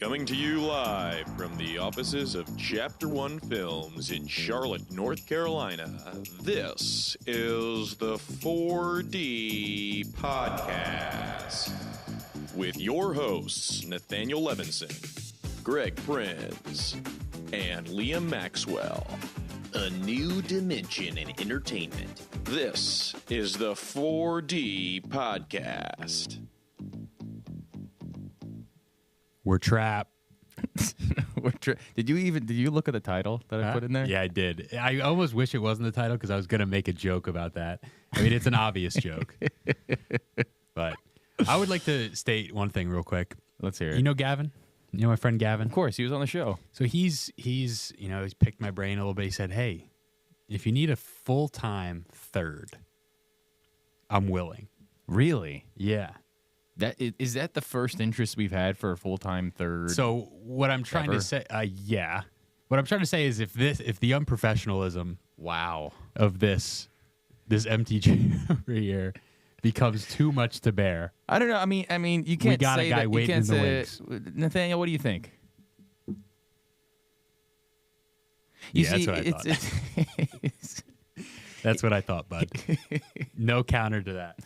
Coming to you live from the offices of Chapter One Films in Charlotte, North Carolina, this is the 4D Podcast with your hosts, Nathaniel Levinson, Greg Prinz, and Liam Maxwell. A new dimension in entertainment. This is the 4D Podcast. We're Trapp. Did you look at the title that I put in there? Yeah, I did. I almost wish it wasn't the title because I was going to make a joke about that. I mean, it's an obvious joke. But I would like to state one thing real quick. Let's hear it. You know Gavin? You know my friend Gavin? Of course, he was on the show. So he's picked my brain a little bit. He said, hey, if you need a full-time third, I'm willing. Really? Yeah. Is that the first interest we've had for a full-time third? So what I'm trying to say, yeah. What I'm trying to say is if the unprofessionalism, of this MTG over here becomes too much to bear. I don't know. I mean, you can't. We got say a guy that, waiting in the wings. Nathaniel, what do you think? That's what I thought. That's what I thought, bud. No counter to that.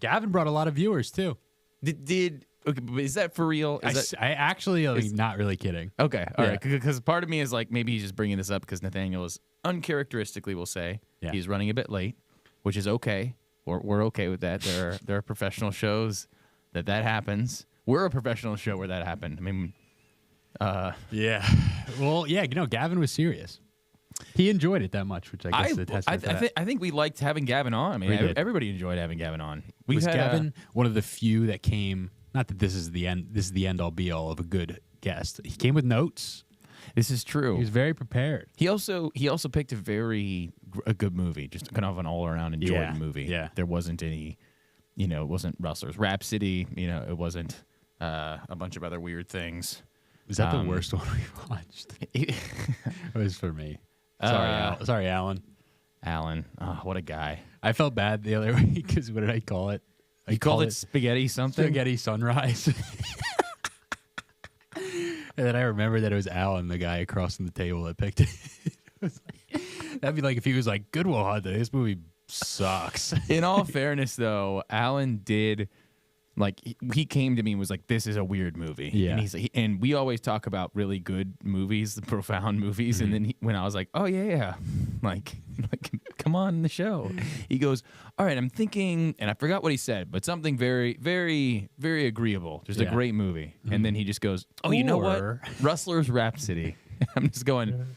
Gavin brought a lot of viewers too. Okay, but is that for real? I actually not really kidding. Okay, all right. Because part of me is like maybe he's just bringing this up because Nathaniel is uncharacteristically, we'll say, he's running a bit late, which is okay. We're okay with that. There are professional shows that happens. We're a professional show where that happened. I mean, yeah. Well, yeah. Gavin was serious. He enjoyed it that much, which I guess is a testament to that. I think we liked having Gavin on. I mean, everybody enjoyed having Gavin on. Was Gavin one of the few that came? Not that this is the end. This is the end all be all of a good guest. He came with notes. This is true. He was very prepared. He also picked a good movie, just kind of an all around enjoyable movie. Yeah, there wasn't any, it wasn't Rustler's Rhapsody. It wasn't a bunch of other weird things. Was that the worst one we watched? It was for me. Sorry, Alan. Alan, oh, what a guy! I felt bad the other week because what did I call it? You called it spaghetti something? Spaghetti sunrise. And then I remembered that it was Alan, the guy across from the table that picked it. That'd be like if he was like, "Good Will Hunting, this movie sucks." In all fairness, though, Alan did. Like he came to me and was like, "This is a weird movie." Yeah. And he's like, and we always talk about really good movies, the profound movies. Mm-hmm. And then when I was like, "Oh yeah, like come on the show," he goes, "All right, I'm thinking," and I forgot what he said, but something very, very, very agreeable. Just a great movie. Mm-hmm. And then he just goes, "Oh, you know what? Rustler's Rhapsody." I'm just going,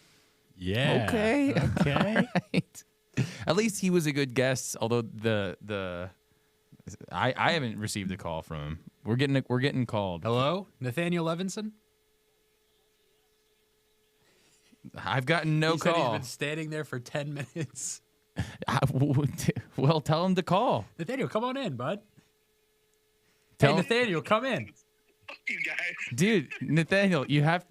"Yeah, okay." Right. At least he was a good guest, although I haven't received a call from him. We're getting called. Hello, Nathaniel Levinson. I've gotten no call. He's been standing there for 10 minutes. Well, tell him to call. Nathaniel, come on in, bud. Hey, Nathaniel, come in. Fuck you guys. Dude, Nathaniel, you have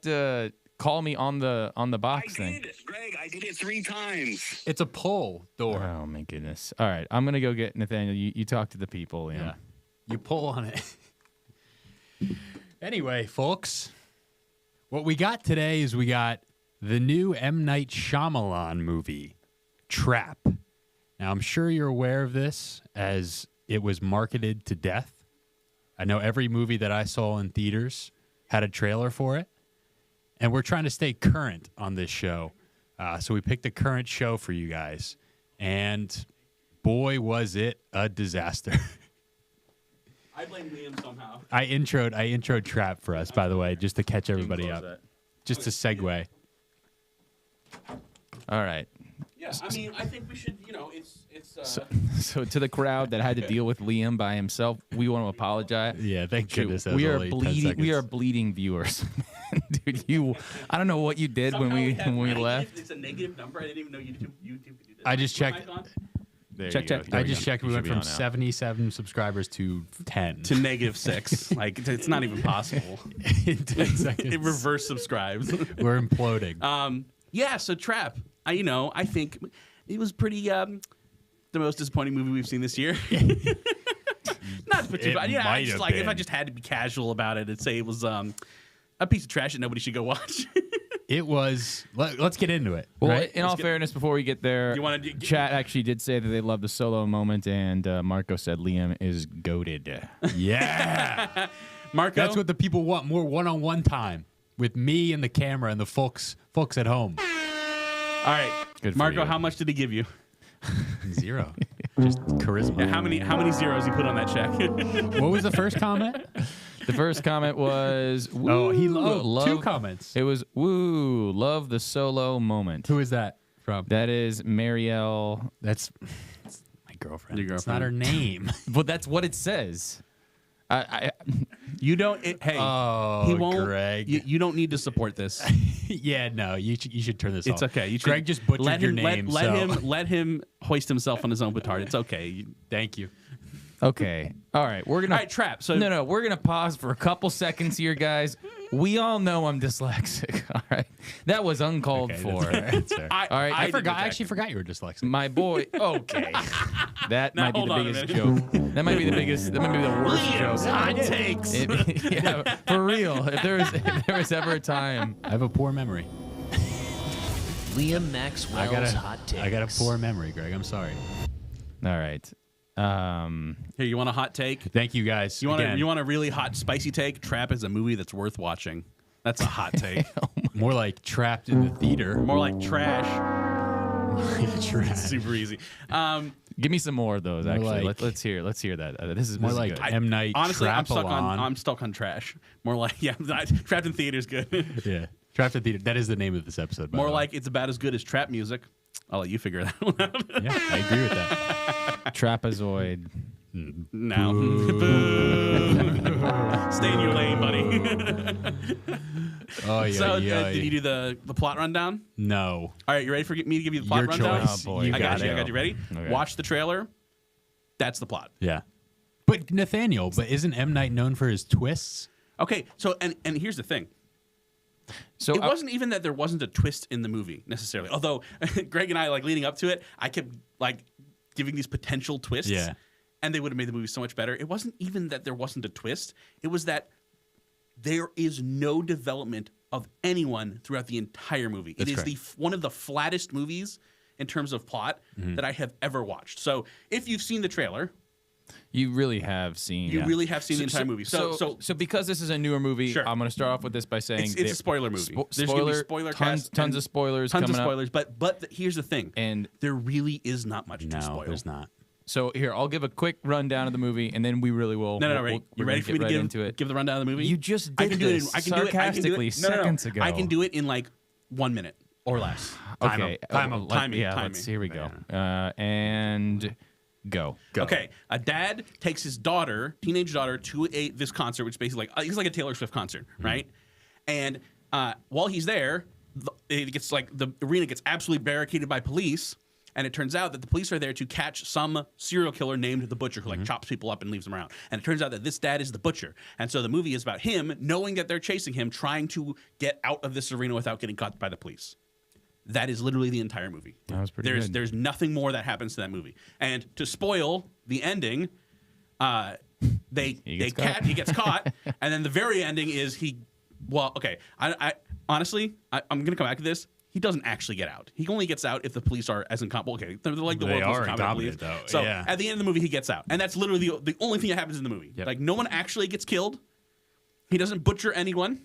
to call me on the box thing. Greg, I did it 3 times. It's a pull door. Oh my goodness. All right, I'm gonna go get Nathaniel. You talk to the people. Yeah. You pull on it. Anyway, folks, what we got today is we got the new M. Night Shyamalan movie, Trapp. Now, I'm sure you're aware of this as it was marketed to death. I know every movie that I saw in theaters had a trailer for it. And we're trying to stay current on this show. So we picked a current show for you guys. And boy, was it a disaster. I blame Liam somehow. I introed Trapp for us, by the way, just to catch everybody up. Just to segue. All right. Yeah, I mean, I think we should, it's So to the crowd that had to deal with Liam by himself, we want to apologize. Yeah, thank goodness. We are bleeding. We are bleeding viewers, dude. I don't know what you did when we left. It's a negative number. I didn't even know YouTube could do that. I just checked. Check. I just checked. We went from 77 subscribers to 10 to -6. Like it's not even possible. In 10 seconds, it reverse subscribes. We're imploding. Yeah. So Trapp. I think it was pretty. The most disappointing movie we've seen this year. Not to put too bad. Yeah, if I just had to be casual about it, I'd say it was a piece of trash that nobody should go watch. It was. Let's get into it. Well, right? in all fairness, before we get there, You wanna chat actually did say that they loved the solo moment, and Marco said Liam is goated. Yeah. Marco, That's what the people want. More one-on-one time with me and the camera and the folks at home. all right, Good for Marco, you. how much did he give you? 0. Just charisma. Yeah, how many zeros he put on that check? What was the first comment? The first comment was, woo, Oh, he love. 2 comments. It was, woo, love the solo moment. Who is that from? That is Marielle. That's my girlfriend. Your It's not her name. Well, that's what it says. You don't. Hey, Oh, he won't. Greg. You don't need to support this. Yeah, no, you should turn this It's off. okay. You Greg should, just butchered let your him, name. Let him hoist himself on his own petard. It's okay. Thank you. Okay. All right. We're going to. All right, Trapp. So No, we're going to pause for a couple seconds here, guys. We all know I'm dyslexic. All right. That was uncalled Okay, for. that's fair. I, All right, I did forgot. reject I actually it. forgot you were dyslexic. My boy. Okay. That Now, might be hold the on a biggest minute. joke. That might be the biggest. That might be the worst Liam's joke. hot takes. Yeah, for real. If there was ever a time. I have a poor memory. Liam Maxwell's hot takes. I got a poor memory, Greg. I'm sorry. All right. Here, you want a hot take? Thank you guys. You want Again, a really hot, spicy take? Trapp is a movie that's worth watching. That's a hot take. more like trapped in the theater. More like trash. Trash. Super easy. Give me some more of those. Actually, like- let's hear that. This is More this is like good. M. Night Honestly, I'm Trappalon. stuck on trash. More like Trapped in Theater is good. Yeah. Trapped in theater. That is the name of this episode. By More the way. like it's about as good as trap music. I'll let you figure that one out. Yeah, I agree with that. Trapezoid. Now, stay in your lane, buddy. Oh yeah. So, yeah. did you do the plot rundown? No. All right, you ready for me to give you the plot Your rundown? choice. Oh, boy. You I got got you. it. I got you. Ready? Okay. Watch the trailer. That's the plot. Yeah. But Nathanael, isn't M. Night known for his twists? Okay, so and here's the thing. So It wasn't even that there wasn't a twist in the movie necessarily. Although Greg and I, like leading up to it, I kept like giving these potential twists. Yeah. And they would have made the movie so much better. It wasn't even that there wasn't a twist. It was that there is no development of anyone throughout the entire movie. That's it is correct. one of the flattest movies in terms of plot that I have ever watched. So if you've seen the trailer, you really have seen. you really have seen the entire movie. So because this is a newer movie, Sure. I'm going to start off with this by saying it's a spoiler movie. There's gonna be spoiler tons, cast tons and of spoilers, tons of coming up. spoilers. But here's the thing, And there really is not much to No, spoil. there's not. so here, I'll give a quick rundown of the movie, and then we really will. No, we'll- right. we're You ready gonna for me to get give right into it? give the rundown of the movie? You just I did can do it. this I can do it. I can do sarcastically it. No, seconds ago. I can do it in like 1 minute or less. Okay, Time oh, him. let- Time me, yeah, time let's, me. here we go. And go. Okay, a dad takes his daughter, teenage daughter, to this concert, which basically it's like a Taylor Swift concert, right? And while he's there, it gets like the arena gets absolutely barricaded by police, and it turns out that the police are there to catch some serial killer named the Butcher, who like chops people up and leaves them around. And it turns out that this dad is the Butcher, and so the movie is about him knowing that they're chasing him, trying to get out of this arena without getting caught by the police. That is literally the entire movie. That was pretty good. There's nothing more that happens to that movie. And to spoil the ending, he gets caught, and then the very ending is I honestly, I'm gonna come back to this. He doesn't actually get out. He only gets out if the police are as incompetent. Okay, they're like the They world's most are incompetent incompetent, police. though. So Yeah. at the end of the movie, he gets out, and that's literally the only thing that happens in the movie. Yep. Like no one actually gets killed. He doesn't butcher anyone.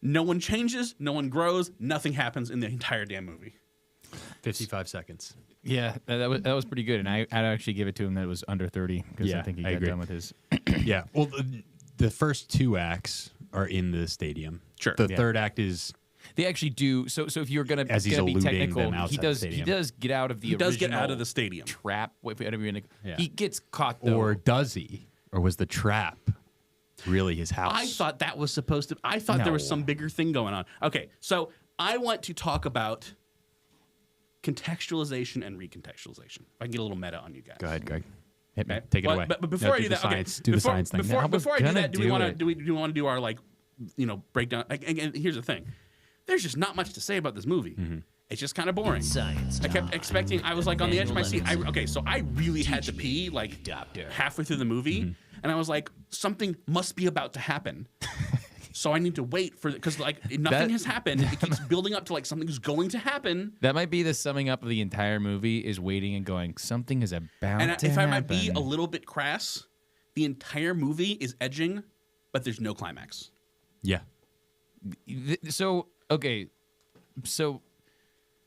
No one changes. No one grows. Nothing happens in the entire damn movie. 55 seconds. Yeah, that was pretty good, and I'd actually give it to him that it was under 30 because Yeah, I think he I got agree. done with his. Yeah. Well, the first 2 acts are in the stadium. Sure. The Yeah. third act is They actually do. So if you're gonna As he's be eluding technical, them he outside the does stadium. get out of the He does get original out of the stadium. trap. Whatever you're gonna, Yeah. he gets caught though. or does he? Or was the trap really his house? I thought that was supposed to. I thought there was No. some bigger thing going on. Okay, so I want to talk about contextualization and recontextualization. If I can get a little meta on you guys. Go ahead, Greg. Hit me. Okay? Take it But- away. But before No, I do the that, science, okay, do the before, science thing. Before, I was before I do gonna that, do we do want it. to do our like, breakdown? And here's the thing: there's just not much to say about this movie. Mm-hmm. It's just kind of boring. Science I kept time. expecting. I was like on the edge of my seat. So I really had to Teach me, pee like doctor. halfway through the movie, Mm-hmm. and I was like, something must be about to happen. So I need to wait for because like nothing has happened. It keeps building up to like something's going to happen. That might be the summing up of the entire movie is waiting and going, something is about And to if I happen. might be a little bit crass, the entire movie is edging, but there's no climax. Yeah. So, okay. So,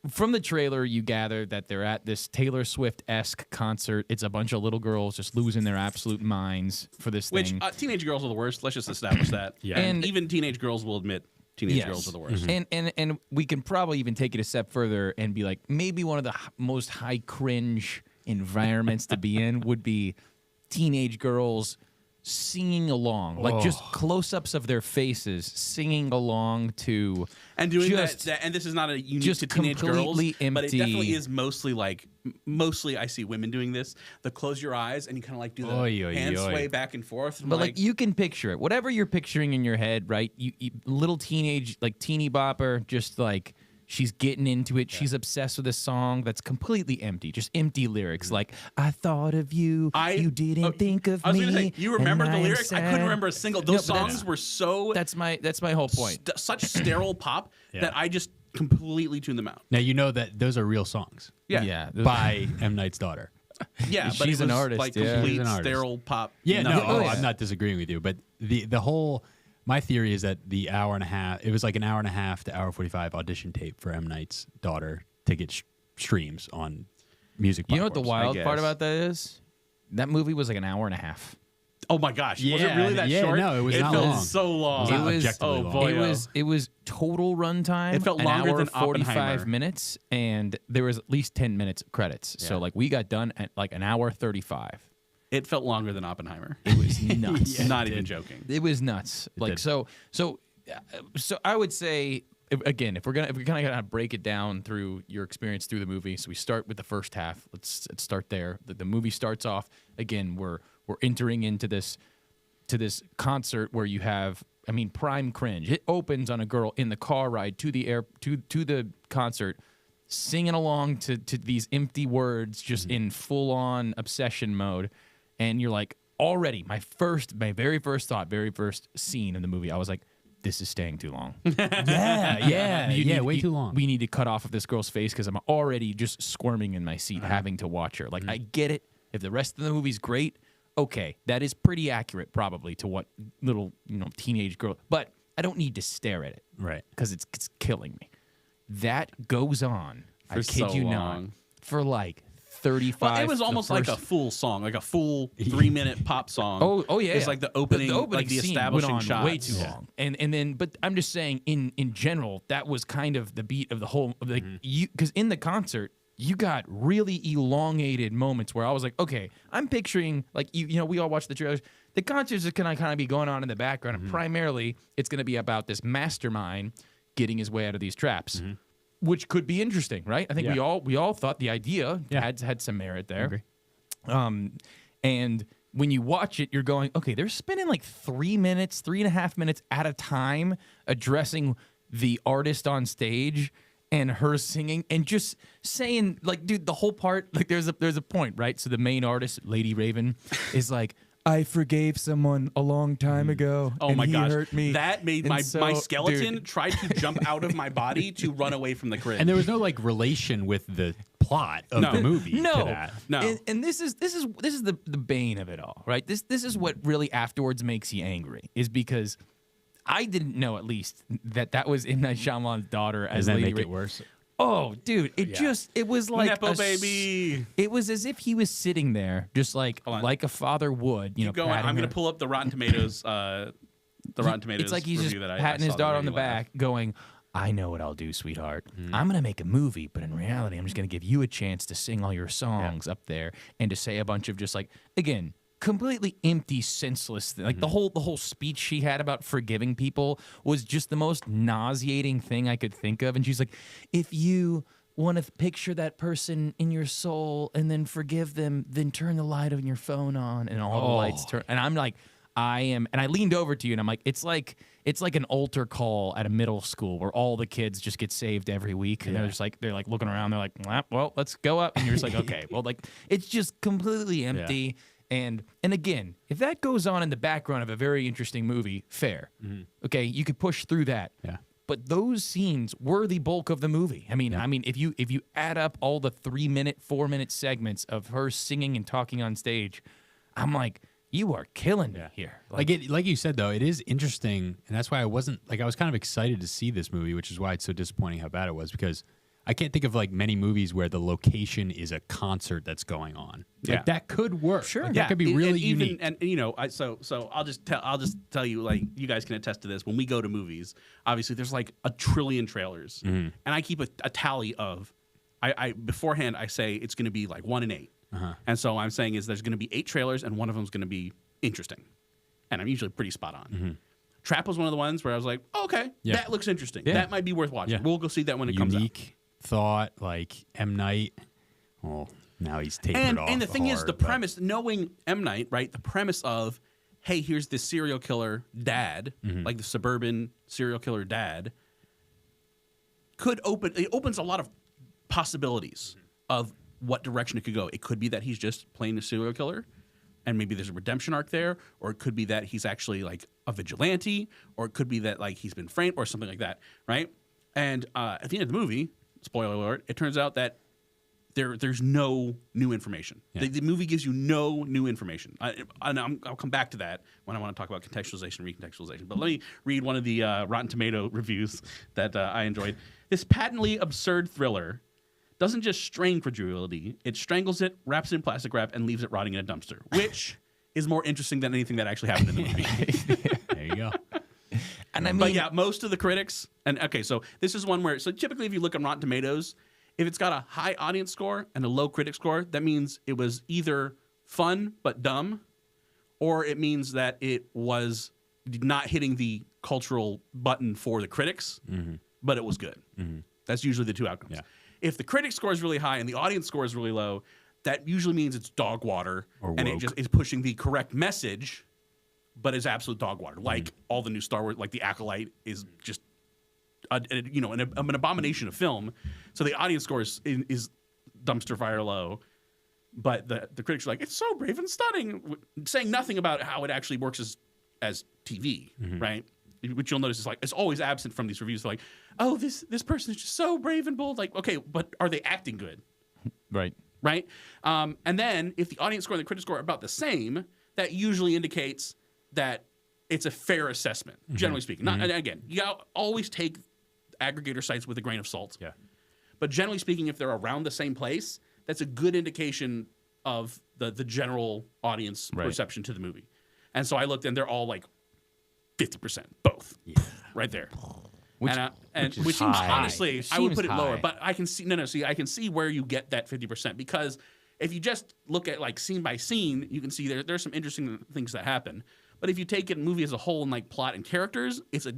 from the trailer, you gather that they're at this Taylor Swift-esque concert. It's a bunch of little girls just losing their absolute minds for this Which thing. teenage girls are the worst. Let's just establish that. Yeah. And And- even teenage girls will admit teenage Yes. girls are the worst. And we can probably even take it a step further and be like, maybe one of the most high cringe environments to be in would be teenage girls singing along, like just close-ups of their faces singing along to And doing just, that, and this is not a unique just to teenage girls, completely but it definitely empty. is mostly like, mostly I see women doing this. The close your eyes and you kind of like do the Oy, oy, hand oy. sway back and forth. And But like you can picture it, whatever you're picturing in your head, right? You little teenage, like teeny bopper, just like she's getting into it. She's obsessed with a song that's completely empty, just empty lyrics. Like I thought of you, you didn't think of I was me. gonna say, you remember and the I am lyrics? I couldn't sad." remember a single. No, Those but songs were so That's my whole point. such sterile pop Yeah. that I just completely tuned them out. Now you know that those are real songs Yeah, by M. Night's daughter. yeah, but She's it an was artist, like yeah. complete She's an artist. sterile pop. Yeah, no, nothing else. I'm not disagreeing with you, but the whole my theory is that the hour and a half, it was like an hour and a half to hour 45 audition tape for M. Night's daughter to get streams on music. You know what the platforms. wild part guess. about that is? That movie was like an hour and a half. Oh my gosh, was it Yeah, really that yeah, short? no, it was not felt long. so long. It was not It was- objectively oh, long. boy. It was total runtime. It felt an longer hour, than 45 Oppenheimer. minutes, and there was at least 10 minutes of credits. So Yeah. like we got done at like an hour 35. It felt longer than Oppenheimer. It was nuts. Not even joking. It was nuts. Like did. so I would say again, if we're gonna break it down through your experience through the movie, so we start with the first half. Let's start there. The movie starts off again. We're entering into this concert where you have, I mean, prime cringe. It opens on a girl in the car ride to the concert, singing along to these empty words, just in full on obsession mode, and you're like, already my very first scene in the movie, I was like, this is staying too long. Way too long. We need to cut off of this girl's face because I'm already just squirming in my seat having to watch her. Like, I get it. If the rest of the movie's great, okay, that is pretty accurate probably to what little, teenage girl, but I don't need to stare at it Right. because it's killing me. That goes on, I For kid so you not, long. for like 35. Well, it was the almost like a first- full song, like a full 3-minute pop song. Oh yeah, It's like the opening, like the scene establishing went on shots. way too long. And then, but I'm just saying, in general, that was kind of the beat of the whole. Like you, because in the concert, you got really elongated moments where I was like, okay, I'm picturing like we all watch the trailers. The concerts are gonna kind of be going on in the background, and primarily it's gonna be about this mastermind getting his way out of these traps. Which could be interesting, right? I think Yeah. we all thought the idea had some merit there. And when you watch it, you're going, okay, they're spending like 3.5 minutes at a time addressing the artist on stage and her singing and just saying, like, dude, the whole part, like, there's a point, right? So the main artist, Lady Raven, is like, I forgave someone a long time ago. Oh and my he gosh, hurt me. that made And my so, skeleton dude, try to jump out of my body to run away from the cringe. And there was no like relation with the plot of No. the movie. No, to that. No. and this is the bane of it all, right? This is what really afterwards makes you angry, is because I didn't know at least that was M. Night Shyamalan's daughter as Does that Lady make it Ra- worse? Oh, dude, it was like Nepo baby. It was as if he was sitting there, just like Hold on. like a father would, Keep going. patting I'm going her. to pull up the Rotten Tomatoes. The Rotten Tomatoes. It's like he's just review that I patting his saw daughter that on the made me laugh. back, going, I know what I'll do, sweetheart. I'm going to make a movie, but in reality, I'm just going to give you a chance to sing all your songs up there and to say a bunch of just like, again, completely empty, senseless. Like the whole speech she had about forgiving people was just the most nauseating thing I could think of. And she's like, if you want to picture that person in your soul and then forgive them, then turn the light on your phone on and all the lights turn. And I'm like, and I leaned over to you and I'm like, it's like an altar call at a middle school where all the kids just get saved every week. And they're like looking around. They're like, well, let's go up. And you're just like, okay, well, like it's just completely empty. And again, if that goes on in the background of a very interesting movie, fair. Okay, you could push through that. Yeah. But those scenes were the bulk of the movie. I mean, if you add up all the 3-minute, 4-minute segments of her singing and talking on stage, I'm like, you are killing me here. Like you said though, it is interesting, and that's why I was kind of excited to see this movie, which is why it's so disappointing how bad it was, because I can't think of like many movies where the location is a concert that's going on. Like that could work. Sure, like, that could be really unique. And you know, so I'll just tell you, like, you guys can attest to this. When we go to movies, obviously there's like a trillion trailers, and I keep a tally of. I beforehand I say it's going to be like 1 in 8, and so I'm saying is there's going to be 8 trailers and one of them is going to be interesting, and I'm usually pretty spot on. Trapp was one of the ones where I was like, oh, okay, that looks interesting. That might be worth watching. We'll go see that when it comes out. Unique thought, like M. Night. Well, now he's tapered off. And the thing is, the premise, knowing M. Night, right? The premise of, hey, here's this serial killer dad, like the suburban serial killer dad, it opens a lot of possibilities of what direction it could go. It could be that he's just playing a serial killer, and maybe there's a redemption arc there, or it could be that he's actually like a vigilante, or it could be that like he's been framed or something like that, right? And at the end of the movie, spoiler alert, it turns out that there's no new information. The movie gives you no new information. I'll come back to that when I want to talk about contextualization and recontextualization. But let me read one of the Rotten Tomato reviews that I enjoyed. This patently absurd thriller doesn't just strain credulity, it strangles it, wraps it in plastic wrap, and leaves it rotting in a dumpster, which is more interesting than anything that actually happened in the movie. There you go. And I mean, but yeah, most of the critics, and okay, so this is one where, so typically if you look on Rotten Tomatoes, if it's got a high audience score and a low critic score, that means it was either fun but dumb, or it means that it was not hitting the cultural button for the critics, but it was good. That's usually the two outcomes. Yeah. If the critic score is really high and the audience score is really low, that usually means it's dog water, Or and woke. it just is pushing the correct message, but is absolute dog water. Like all the new Star Wars, like The Acolyte is just an abomination of film. So the audience score is dumpster fire low, but the critics are like, it's so brave and stunning, saying nothing about how it actually works as TV, right? Which you'll notice is like it's always absent from these reviews. They're like, oh, this person is just so brave and bold. Like, okay, but are they acting good? right. Right? And then if the audience score and the critic score are about the same, that usually indicates that it's a fair assessment, generally speaking. Not, and again, you always take aggregator sites with a grain of salt. Yeah. But generally speaking, if they're around the same place, that's a good indication of the general audience perception to the movie. And so I looked, and they're all like 50%, both, right there. Which seems high. honestly, I would Seems put it lower, high. but I can see I can see where you get that 50%, because if you just look at like scene by scene, you can see there's some interesting things that happen. But if you take it movie as a whole and like plot and characters, it's a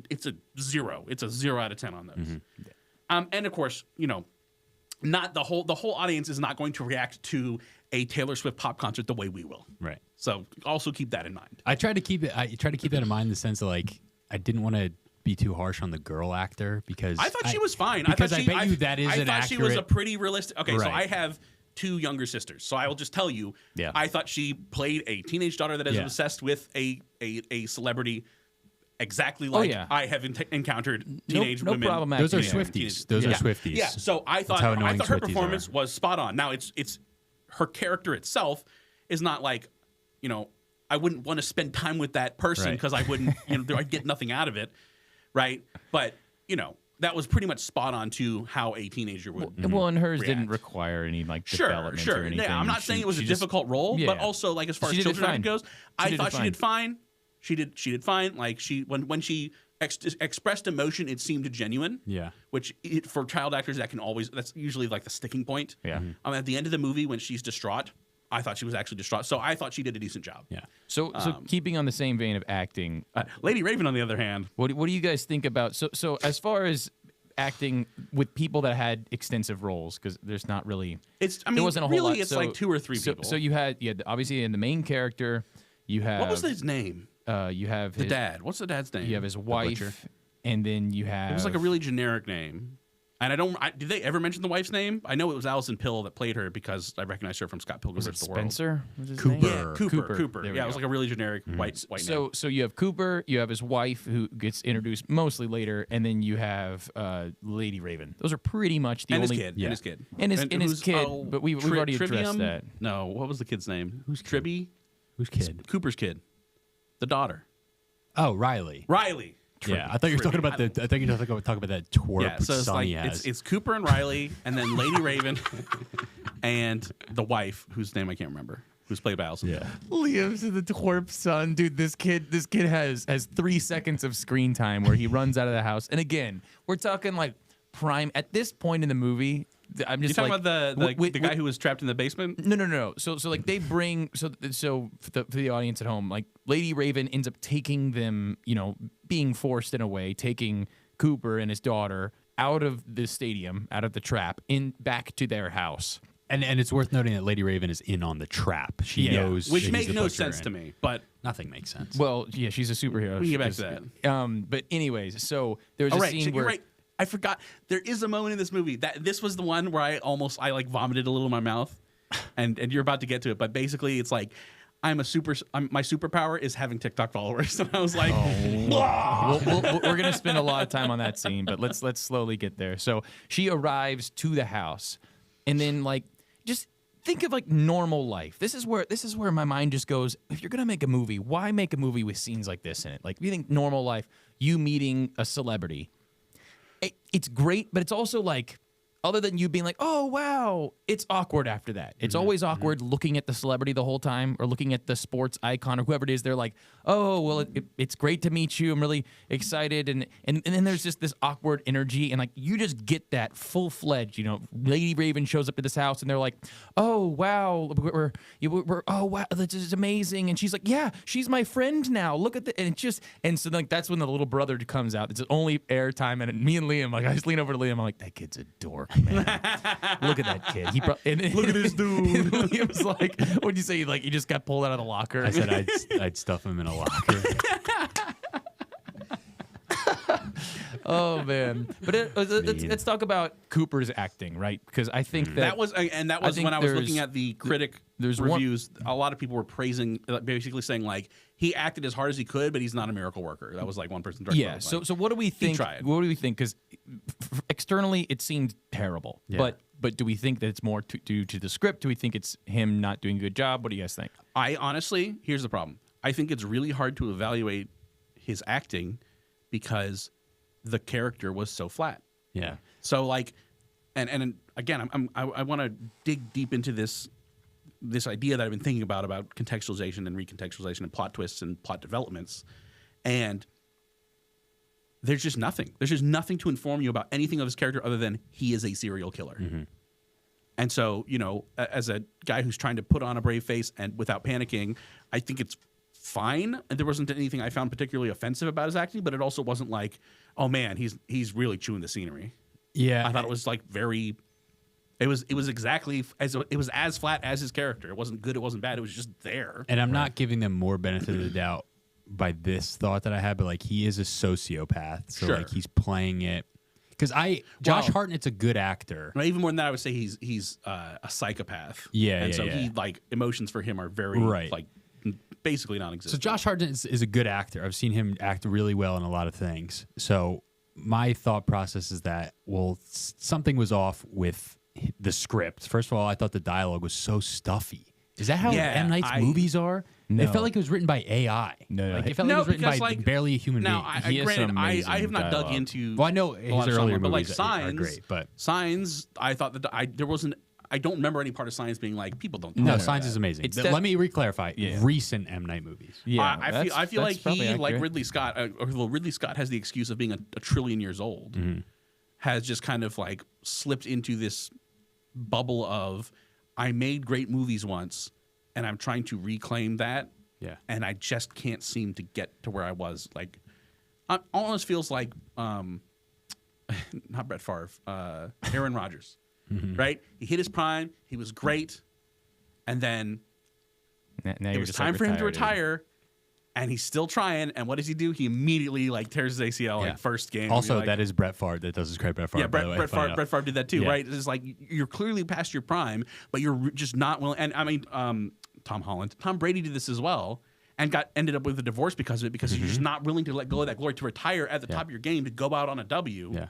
0. It's a 0 out of 10 on those. And of course, not the whole audience is not going to react to a Taylor Swift pop concert the way we will. Right. So also keep that in mind. I tried to keep that in mind in the sense of like I didn't want to be too harsh on the girl actor because I thought she was fine. Because I bet you that is I an thought she was a accurate- pretty realistic. Okay, so Right. I have 2 younger sisters, so I will just tell you. Yeah. I thought she played a teenage daughter that is obsessed with a celebrity, exactly like I have encountered teenage no women. problem Those are acting. Swifties. Those are Swifties. Yeah, so I thought how annoying her Swifties performance are. was spot on. Now it's her character itself is not like, I wouldn't want to spend time with that person Right. because I wouldn't, I'd get nothing out of it, right? But that was pretty much spot on to how a teenager would. Well, and hers react. didn't require any like Sure. development or anything. Yeah, I'm not saying it was a She just- difficult role, but also like as far She as did it children acting fine. goes, I thought she did fine. She did fine. Like when she expressed emotion, it seemed genuine. Yeah. Which for child actors that's usually like the sticking point. Yeah. At the end of the movie when she's distraught, I thought she was actually distraught. So I thought she did a decent job. Yeah. So keeping on the same vein of acting, Lady Raven, on the other hand, what do you guys think about so as far as acting with people that had extensive roles, because there's not really there wasn't a whole lot. It's like 2 or 3 people. So you had obviously in the main character you have what was his name? You have The dad. What's the dad's name? You have his wife, and then you have It was like a really generic name. And did they ever mention the wife's name? I know it was Alison Pill that played her because I recognized her from Scott Pilgrim Was it vs. the World. Spencer? Was his Cooper. name? Yeah, Cooper. There we Yeah, it was go. like a really generic white name. So you have Cooper, you have his wife who gets introduced mostly later, and then you have Lady Raven. Those are pretty much the and only his kid. Yeah. And his kid. And his who's- kid, but we've already addressed Trivium? that. No, what was the kid's name? Who's Tribby? Who's kid? Cooper's kid. The daughter. Oh, Riley. Riley. Yeah, I thought you were talking about I think you're talking about that twerp Yeah, so it's Sonny like has. it's Cooper and Riley, and then Lady Raven, and the wife, whose name I can't remember, who's played by Alison. yeah. Liam's the twerp son, dude. This kid has 3 seconds of screen time where he runs out of the house, and again, we're talking like prime at this point in the movie. I'm You just talking like about the guy who was trapped in the basement? No. So like they bring so for the audience at home, like Lady Raven ends up taking them, being forced in a way, taking Cooper and his daughter out of the stadium, out of the trap, back to their house. And it's worth noting that Lady Raven is in on the trap. She knows, which that makes he's the no butcher, sense and to me. But Nothing makes sense. Well, yeah, she's a superhero. We can get back to that. But anyways, so there's all a right, scene so where you're right. I forgot. There is a moment in this movie that this was the one where I like vomited a little in my mouth, and you're about to get to it. But basically, it's like my superpower is having TikTok followers, and I was like, we're gonna spend a lot of time on that scene, but let's slowly get there. So she arrives to the house, and then like just think of like normal life. This is where my mind just goes. If you're gonna make a movie, why make a movie with scenes like this in it? Like if you think normal life, you meeting a celebrity, it's great, but it's also like, other than you being like, oh, wow, it's awkward after that. It's always awkward looking at the celebrity the whole time or looking at the sports icon or whoever it is. They're like, oh, well, it's great to meet you. I'm really excited. And then there's just this awkward energy. And like, you just get that full-fledged, Lady Raven shows up to this house and they're like, oh, wow, we're oh, wow, this is amazing. And she's like, yeah, she's my friend now. Look at and so like, that's when the little brother comes out. It's only airtime. And me and Liam, like, I just lean over to Liam. I'm like, that kid's a dork. Man. Look at that kid. Look at this dude. Liam's like, what'd you say? Like, he just got pulled out of the locker. I said I'd stuff him in a locker. Oh man! But let's talk about Cooper's acting, right? Because I think that was when I was looking at the critic reviews. A lot of people were praising, basically saying like he acted as hard as he could, but he's not a miracle worker. That was like one person. Yeah. So what do we think? Tried. What do we think? Because externally it seemed terrible. Yeah. But do we think that it's more due to the script? Do we think it's him not doing a good job? What do you guys think? I honestly, here's the problem. I think it's really hard to evaluate his acting because the character was so flat. Yeah. So like, and again, I want to dig deep into this idea that I've been thinking about contextualization and recontextualization and plot twists and plot developments, and there's just nothing. There's just nothing to inform you about anything of his character other than he is a serial killer. Mm-hmm. And so, as a guy who's trying to put on a brave face and without panicking, I think it's fine. And there wasn't anything I found particularly offensive about his acting, but it also wasn't like, oh man, he's really chewing the scenery. Yeah. I thought it was like very. It was exactly as flat as his character. It wasn't good. It wasn't bad. It was just there. And I'm not giving them more benefit of the doubt by this thought that I had, but like he is a sociopath, so Sure. like he's playing it. Because Josh Hartnett's a good actor. Even more than that, I would say he's a psychopath. Yeah, and so yeah. he like emotions for him are very Right. like basically So non-existent. Josh Hartnett is a good actor. I've seen him act really well in a lot of things. So my thought process is that, well, something was off with the script. First of all, I thought the dialogue was so stuffy. Is that how M. Night's movies are? No. It felt like it was written by AI. No. Like, it felt like it was written because, by like, barely a human now, being. granted, I have not dug dialogue. into. Well, I know a his lot of earlier Shyamalan, but like movies are Signs, great, but Signs, I thought that there wasn't. I don't remember any part of Signs being like people don't. no, talk Signs about is amazing. It's Let me re-clarify. Yeah. Recent M. Night movies. Yeah, I feel like probably he, like accurate. Ridley Scott, although Ridley Scott has the excuse of being a trillion years old, Mm-hmm. has just kind of like slipped into this bubble of I made great movies once, and I'm trying to reclaim that. Yeah. And I just can't seem to get to where I was. Like, almost feels like, not Brett Favre, Aaron Rodgers, right? He hit his prime. He was great. And then Now it you're was just time like for him to retired, retire. and he's still trying. And what does he do? He immediately like tears his ACL Yeah. like first game. Also, like, that is Brett Favre. That does describe Brett Favre. yeah, by the way, Brett funny Favre did that too, Yeah. right? It's like you're clearly past your prime, but you're just not willing. And I mean, Tom Brady did this as well, and ended up with a divorce because of it, because you're just not willing to let go of that glory, to retire at the top of your game, to go out on a W. Yeah.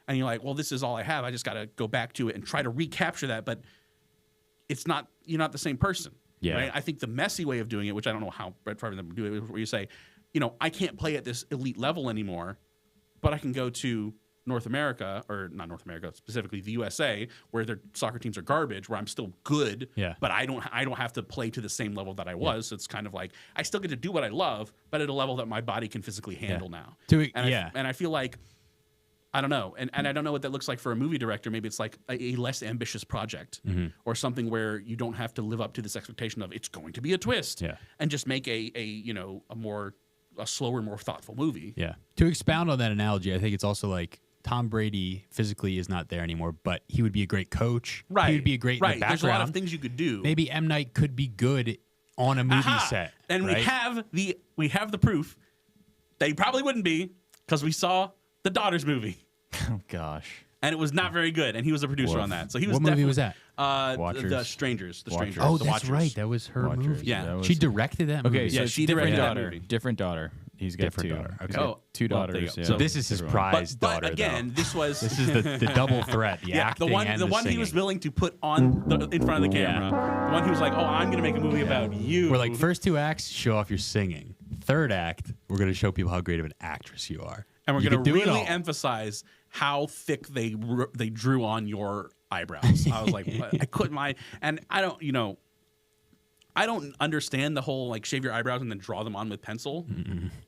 And you're like, well, this is all I have. I just got to go back to it and try to recapture that, but it's not. You're not the same person. Yeah. Right? I think the messy way of doing it, which I don't know how Brett Favre would do it, where you say, I can't play at this elite level anymore, but I can go to North America, or not North America, specifically the USA, where their soccer teams are garbage, where I'm still good, Yeah. but I don't have to play to the same level that I was. So it's kind of like I still get to do what I love, but at a level that my body can physically handle now. And I feel like, I don't know, and I don't know what that looks like for a movie director. Maybe it's like a less ambitious project, or something where you don't have to live up to this expectation of it's going to be a twist, and just make a slower, more thoughtful movie. Yeah. To expound on that analogy, I think it's also like Tom Brady physically is not there anymore, but he would be a great coach. Right. He would be a great in the background. There's a lot of things you could do. Maybe M. Night could be good on a movie set. And right? we have the proof that he probably wouldn't be, because we saw the Daughters movie. Oh gosh. And it was not very good, and he was a producer Woof. on that. So he was. What movie was that? Watchers. The Strangers. The Watchers. Strangers. Oh, the that's Watchers. right. That was her Watchers. movie. Yeah. That was- She directed that movie. Okay, so Yeah, it's she different directed that daughter. movie. Different daughter. He's got Different two. daughter. He's Okay. got Oh, two well, there you daughters. go. Yeah. So this is his prize But daughter. again, though. this was. This is the double threat. The acting the one and the one singing. he was willing to put on in front of the camera. The one who was like, "Oh, I'm going to make a movie about you." We're like, first two acts, show off your singing. Third act, we're going to show people how great of an actress you are. and we're You going can to do it really all. emphasize how thick they drew on your eyebrows. I was like, what? I couldn't. I don't understand the whole like shave your eyebrows and then draw them on with pencil.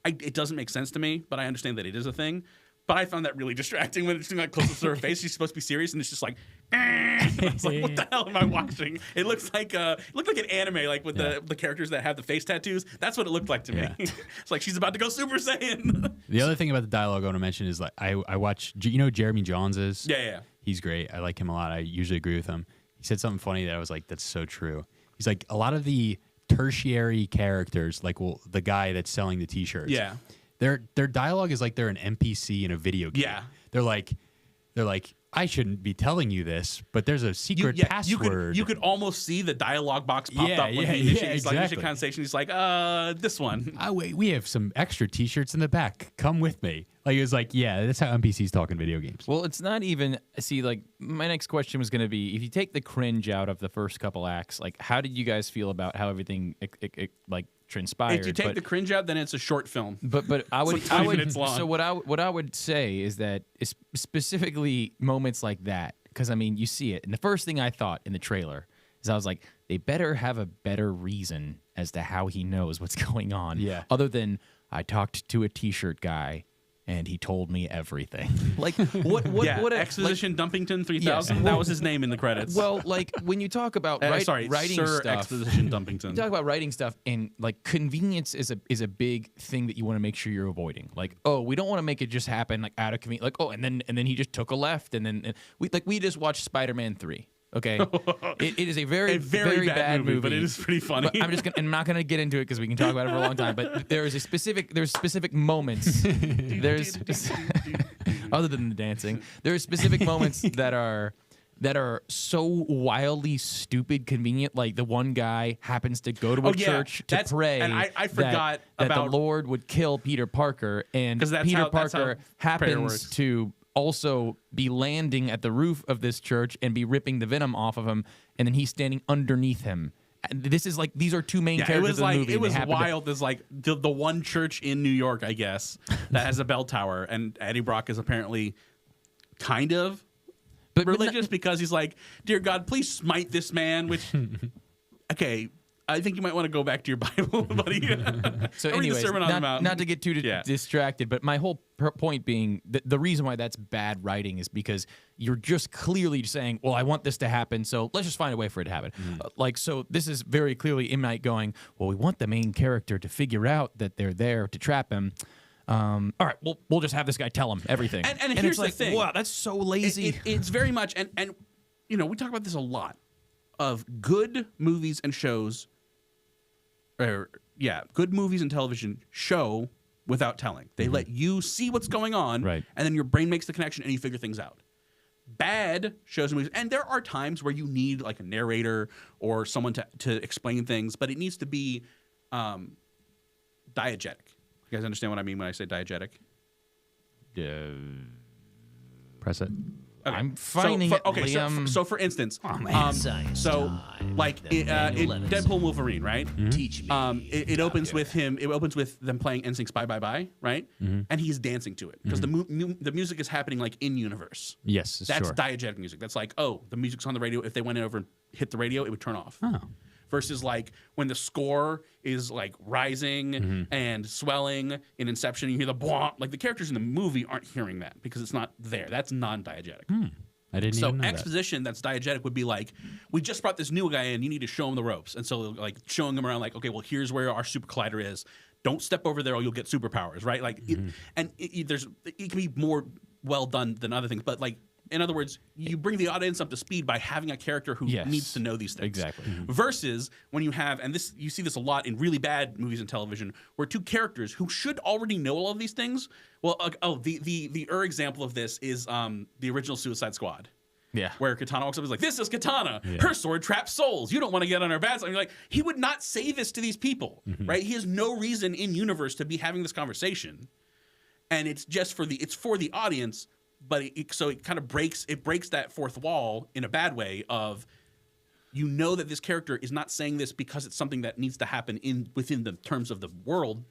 It doesn't make sense to me, but I understand that it is a thing. But I found that really distracting when it's like close up to her face. She's supposed to be serious, and it's just like, it's like, what the hell am I watching? It looks like an anime, like with the characters that have the face tattoos. That's what it looked like to me. Yeah. It's like she's about to go Super Saiyan. The other thing about the dialogue I want to mention is like I watch. You know who Jeremy Johns is? Yeah. He's great. I like him a lot. I usually agree with him. He said something funny that I was like, that's so true. He's like, a lot of the tertiary characters, like the guy that's selling the T-shirts. Yeah. Their dialogue is like they're an NPC in a video game. Yeah. They're like, I shouldn't be telling you this, but there's a secret password. You could almost see the dialogue box popped Yeah, up when yeah, he initiated yeah, his like, exactly. conversation. He's like, this one. Wait, we have some extra T-shirts in the back. Come with me. Like it was like, yeah, that's how NPCs talk in video games. Well, it's not even. See, like my next question was going to be: if you take the cringe out of the first couple acts, like how did you guys feel about how everything like transpired? If you take the cringe out, then it's a short film. But I would, like 20 minutes long. So what I would say is that specifically moments like that, because I mean you see it, and the first thing I thought in the trailer is I was like, they better have a better reason as to how he knows what's going on. Yeah. Other than I talked to a T-shirt guy and he told me everything. Like what? Yeah, What? Exposition Dumpington 3000. Yeah. That was his name in the credits. Well, like when you talk about writing Sir stuff. Exposition Dumpington. You talk about writing stuff, and like convenience is a big thing that you want to make sure you're avoiding. Like, oh, we don't want to make it just happen like out of convenience. Like, oh, and then he just took a left, and then we just watched Spider-Man 3. Okay, it is a very bad movie, but it is pretty funny. But I'm not gonna get into it because we can talk about it for a long time. But there's specific moments. There's other than the dancing, there's specific moments that are so wildly stupid convenient. Like the one guy happens to go to a church to pray, and I forgot that about the Lord would kill Peter Parker, and 'Cause that's Peter how Parker prayer happens works. to also be landing at the roof of this church and be ripping the venom off of him, and then he's standing underneath him. And this is like these are two main Yeah, it characters was of the like movie. it and they was happen to- wild. There's like the one church in New York, I guess, that has a bell tower, and Eddie Brock is apparently kind of but religious because he's like, "Dear God, please smite this man." Which, okay, I think you might want to go back to your Bible, buddy. So, Read the anyways, Sermon on the Mount. not to get too Yeah. distracted, but my whole point being the reason why that's bad writing is because you're just clearly saying, "Well, I want this to happen, so let's just find a way for it to happen." So this is very clearly M. Night going, "Well, we want the main character to figure out that they're there to trap him." All right, we'll just have this guy tell him everything. And it's here's the like, thing. wow, that's so lazy. It's very much, and you know, we talk about this a lot of good movies and shows, or good movies and television show without telling. They let you see what's going on, Right. and then your brain makes the connection and you figure things out. Bad shows and movies, and there are times where you need like a narrator or someone to explain things, but it needs to be diegetic. You guys understand what I mean when I say diegetic? Press it. Okay. I'm finding it, Liam. So for instance, Science so time like with in Nathanael Levinson. Deadpool and Wolverine, right? Teach me. It opens with him. It opens with them playing NSYNC's "Bye Bye Bye," right? And he's dancing to it because the music is happening like in universe. Yes, That's sure. diegetic music. That's like, oh, the music's on the radio. If they went over and hit the radio, it would turn off. Oh. Versus like when the score is like rising and swelling in Inception, you hear the blah. Like the characters in the movie aren't hearing that because it's not there. That's non-diegetic. I didn't So even know exposition that's diegetic would be like, we just brought this new guy in, you need to show him the ropes. And so like showing him around like, okay, well, here's where our super collider is. Don't step over there or you'll get superpowers, right? Like, it can be more well done than other things. But like, in other words, you bring the audience up to speed by having a character who Yes. needs to know these things. Exactly. Versus when you have, and this you see this a lot in really bad movies and television, where two characters who should already know all of these things. Well, the example of this is the original Suicide Squad. Yeah. Where Katana walks up and is like, this is Katana. Her sword traps souls. You don't want to get on her bad side. And you're like, he would not say this to these people, right? He has no reason in universe to be having this conversation. And it's just for the audience, but so it kind of breaks that fourth wall in a bad way of, you know that this character is not saying this because it's something that needs to happen within the terms of the world.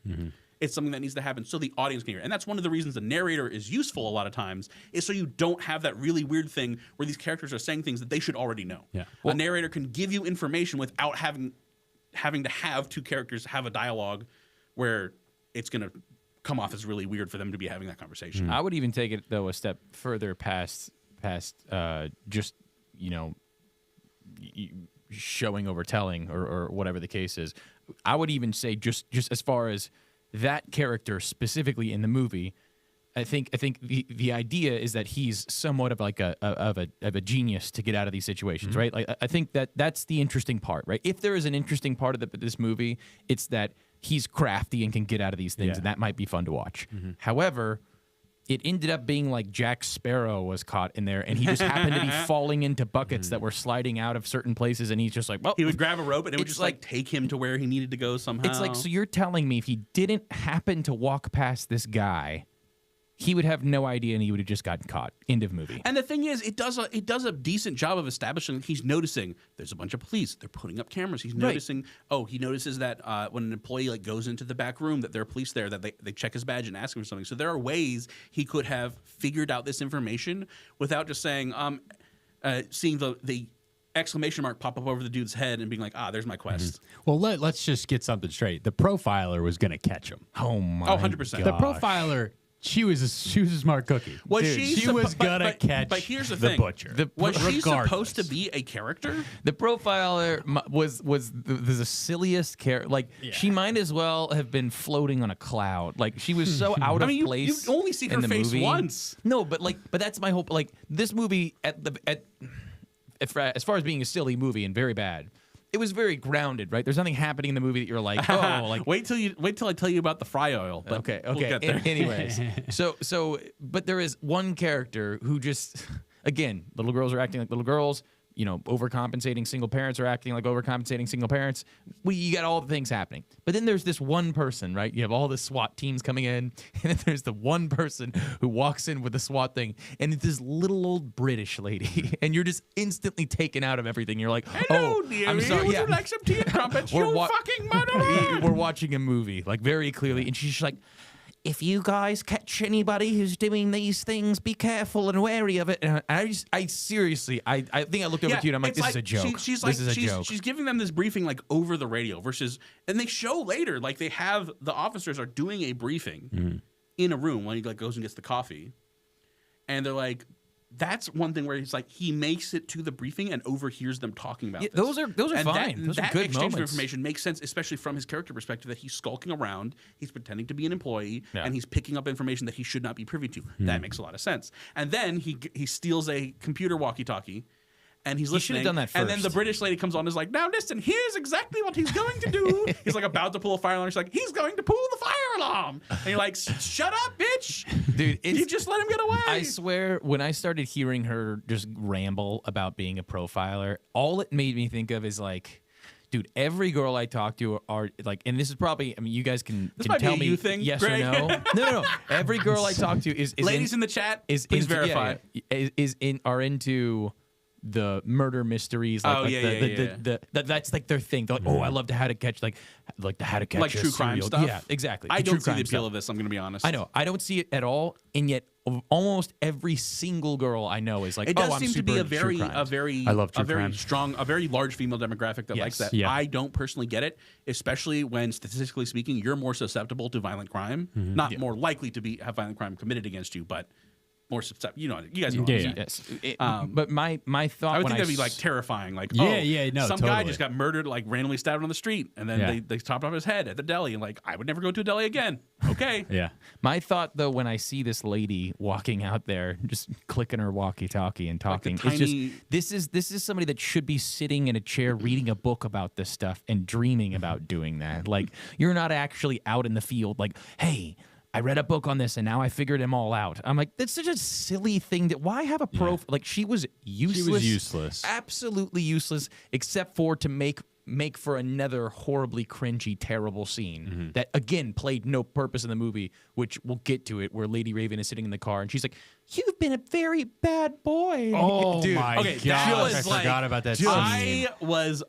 It's something that needs to happen so the audience can hear. And that's one of the reasons the narrator is useful a lot of times, is so you don't have that really weird thing where these characters are saying things that they should already know. Yeah. A narrator can give you information without having to have two characters have a dialogue where it's going to come off as really weird for them to be having that conversation. I would even take it though a step further past just showing over telling or whatever the case is. I would even say just as far as that character specifically in the movie, I think the idea is that he's somewhat of like a genius to get out of these situations, right? Like I think that's the interesting part, right? If there is an interesting part of this movie, it's that he's crafty and can get out of these things, and that might be fun to watch. However, it ended up being like Jack Sparrow was caught in there, and he just happened to be falling into buckets that were sliding out of certain places, and he's just like, well, He would grab a rope and it would it's just like take him to where he needed to go somehow. it's like, so you're telling me if he didn't happen to walk past this guy, he would have no idea and he would have just gotten caught. End of movie. And the thing is, it does a decent job of establishing. He's noticing there's a bunch of police. They're putting up cameras. He's noticing. Oh, he notices that when an employee like goes into the back room, that there are police there. That they check his badge and ask him for something. So there are ways he could have figured out this information without just saying, seeing the exclamation mark pop up over the dude's head and being like, there's my quest. Well, let's just get something straight. The profiler was going to catch him. Oh my 100%. The profiler, she was a smart cookie. Was Dude, she she was gonna catch but here's the the thing. butcher. Was she regardless. supposed to be a character? The profiler was the silliest character. Like she might as well have been floating on a cloud. Like she was so out of you place. only see her in the face movie. once. No, but that's my hope. Like this movie as far as being a silly movie and very bad, it was very grounded, right? There's nothing happening in the movie that you're like, oh, like wait till I tell you about the fry oil. But okay. we'll get there. Anyways, but there is one character who just, again, little girls are acting like little girls. Overcompensating single parents are acting like overcompensating single parents. You got all the things happening. But then there's this one person, right? You have all the SWAT teams coming in, and then there's the one person who walks in with the SWAT thing, and it's this little old British lady, and you're just instantly taken out of everything. You're like, Hello, oh, dearie. I'm sorry. Would Yeah. you like some tea and crumpets? We're You wa- fucking murderer! We're watching a movie, like very clearly, and she's just like, if you guys catch anybody who's doing these things, be careful and wary of it. And I seriously, I think I looked over to you and I'm like, it's this is a joke. This is a joke. She's giving them this briefing like over the radio and they show later, like they have the officers are doing a briefing in a room when he like goes and gets the coffee. And they're like, that's one thing where he's like, he makes it to the briefing and overhears them talking about this. Those are And fine. Those are that good exchange of moments. information makes sense, especially from his character perspective, that he's skulking around, he's pretending to be an employee, Yeah. and he's picking up information that he should not be privy to. That makes a lot of sense. And then he steals a computer walkie-talkie, and he's He should have listening. done that And then the first. British lady comes on and is like, now listen, here's exactly what he's going to do. He's like about to pull a fire alarm. She's like, he's going to pull the fire alarm. And you're like, shut up, bitch. Dude, You just let him get away. I swear, when I started hearing her just ramble about being a profiler, all it made me think of is like, dude, every girl I talk to are like, and this is probably, I mean, you guys can might be tell a me you thing, yes Greg. or no. No. Every girl I talk to is Ladies in the chat, please verify. Are into the murder mysteries. Like, Oh, yeah. that's like their thing. They're like, oh, I love to how to catch like the how to catch Like a true crime serial- stuff? Yeah, exactly. I the true don't see the crime appeal stuff. of this, I'm going to be honest. I know. I don't see it at all, and yet almost every single girl I know is like, It does oh, I'm seem to super be a into true crimes. very, I love true a very crime. strong, a very large female demographic that likes Yes. that. Yeah. I don't personally get it, especially when statistically speaking, you're more susceptible to violent crime. Mm-hmm. Not more likely to have violent crime committed against you, but more susceptible. You guys know. What I'm Yeah. saying. Yes. But my thought I would when think that'd be s- like terrifying. Like, Yeah, oh, yeah, no, some guy totally. just got murdered, like randomly stabbed on the street, and then Yeah. they chopped off his head at the deli, and like, I would never go to a deli again. Okay. Yeah. My thought though, when I see this lady walking out there, just clicking her walkie-talkie and talking, it's tiny- just this is somebody that should be sitting in a chair reading a book about this stuff and dreaming about doing that. Like, you're not actually out in the field. Like, hey, I read a book on this and now I figured them all out. I'm like, that's such a silly thing. That why have a pro? Like, she was useless. useless. Absolutely useless, except for to make for another horribly cringy, terrible scene that again played no purpose in the movie, which we'll get to it, where Lady Raven is sitting in the car and she's like, "You've been a very bad boy." Oh Dude, my okay, gosh! that was I like- forgot about that scene.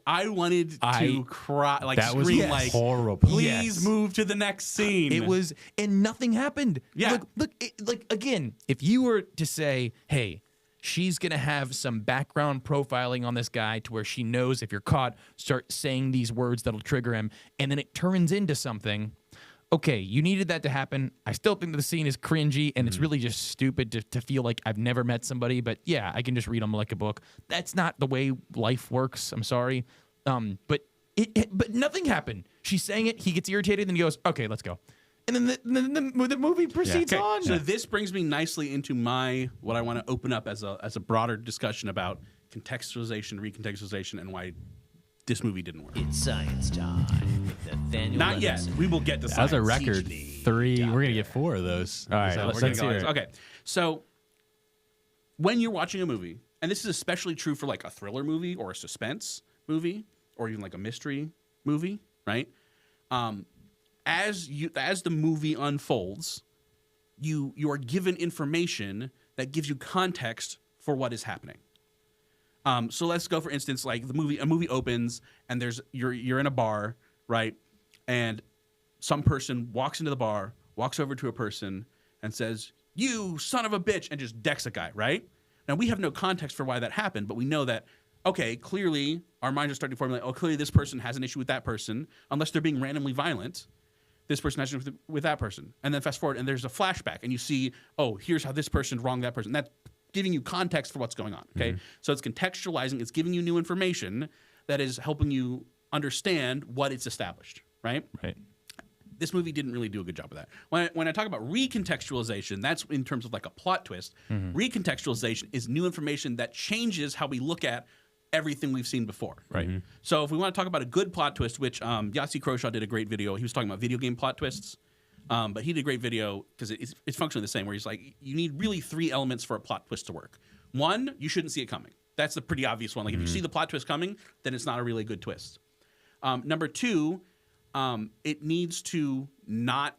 I wanted to cry, like that was scream, like, horrible. please Yes. move to the next scene. It was, and nothing happened. Yeah. Like again, if you were to say, "Hey, she's gonna have some background profiling on this guy to where she knows if you're caught, start saying these words that'll trigger him," and then it turns into something. Okay, you needed that to happen. I still think that the scene is cringy, and it's really just stupid to feel like I've never met somebody. But yeah, I can just read them like a book. That's not the way life works. I'm sorry, but but nothing happened. She's saying it. He gets irritated, then he goes, "Okay, let's go." And then the movie proceeds Okay, on. so this brings me nicely into what I want to open up as a broader discussion about contextualization, recontextualization, and why this movie didn't work. It's science time with Nathanael. Not yet. Levinson. We will get to That was a science. record. Teach me, 3. We're gonna doctor. get 4 of those. All right, So let's we're gonna hear go it. like this. Okay, so when you're watching a movie, and this is especially true for like a thriller movie or a suspense movie or even like a mystery movie, right? As the movie unfolds, you are given information that gives you context for what is happening. So let's go, for instance, like a movie opens and you're in a bar, right? And some person walks into the bar, walks over to a person and says, "You son of a bitch," and just decks a guy, right? Now we have no context for why that happened, but we know that, okay, clearly our minds are starting to formulate, oh, clearly this person has an issue with that person, unless they're being randomly violent. This person has an issue with that person. And then fast forward and there's a flashback and you see, oh, here's how this person wronged that person. That's giving you context for what's going on, okay? So it's contextualizing, it's giving you new information that is helping you understand what it's established, right? Right. This movie didn't really do a good job of that. When I talk about recontextualization, that's in terms of like a plot twist. Recontextualization is new information that changes how we look at everything we've seen before. Right. So if we want to talk about a good plot twist, which Yahtzee Croshaw did a great video. He was talking about video game plot twists. But he did a great video because it's functionally the same, where he's like, you need really 3 elements for a plot twist to work. 1, you shouldn't see it coming. That's a pretty obvious one. Like if you see the plot twist coming, then it's not a really good twist. Number 2, it needs to not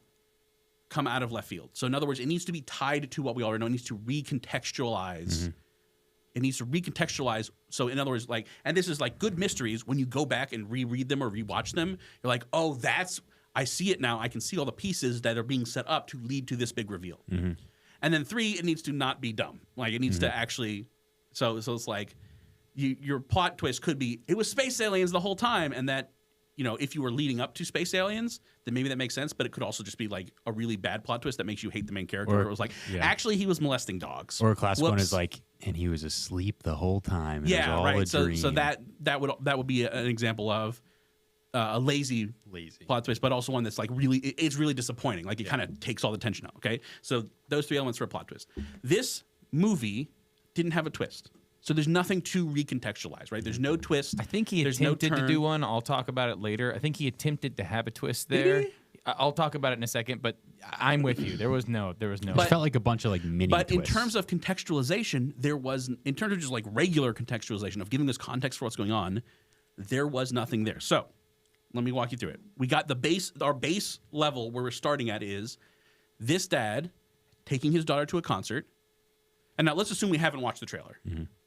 come out of left field. So in other words, it needs to be tied to what we already know. It needs to recontextualize. It needs to recontextualize. So in other words, like, and this is like good mysteries, when you go back and reread them or rewatch them, you're like, oh, I see it now. I can see all the pieces that are being set up to lead to this big reveal. And then 3, it needs to not be dumb. Like it needs to actually, so it's like your plot twist could be, it was space aliens the whole time. And that, if you were leading up to space aliens, then maybe that makes sense. But it could also just be like a really bad plot twist that makes you hate the main character. Or- Where it was like, yeah. actually, he was molesting dogs. Or class 1 Whoops. is like, and he was asleep the whole time. It was Yeah, all right. a So dream. that would be an example of a lazy plot twist, but also one that's like it's really disappointing. Like it kind of takes all the tension out. Okay, so those 3 elements for a plot twist. This movie didn't have a twist. So there's nothing to recontextualize, right? There's no twist. I think he there's attempted no to turn. do one. I'll talk about it later. I think he attempted to have a twist there. he? I'll talk about it in a second, but I'm with you. There was no. It felt like a bunch of like mini But in twists. terms of contextualization, in terms of just like regular contextualization of giving us context for what's going on, there was nothing there. So let me walk you through it. We got our base level where we're starting at is this dad taking his daughter to a concert. And now let's assume we haven't watched the trailer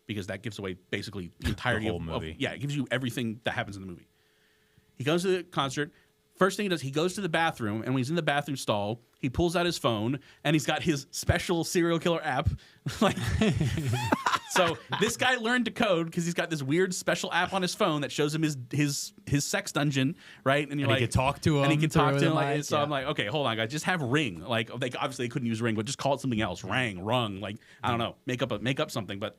because that gives away basically the entirety whole of movie. Yeah, it gives you everything that happens in the movie. He goes to the concert. First thing he does, he goes to the bathroom, and when he's in the bathroom stall, he pulls out his phone, and he's got his special serial killer app. Like, so this guy learned to code because he's got this weird special app on his phone that shows him his sex dungeon, right? And you're he could talk to him. and he can talk through to the him. Like, mic, so yeah. I'm like, okay, hold on, guys, just have Ring. Like, obviously they couldn't use Ring, but just call it something else. Rung. Like, I don't know, make up something, but.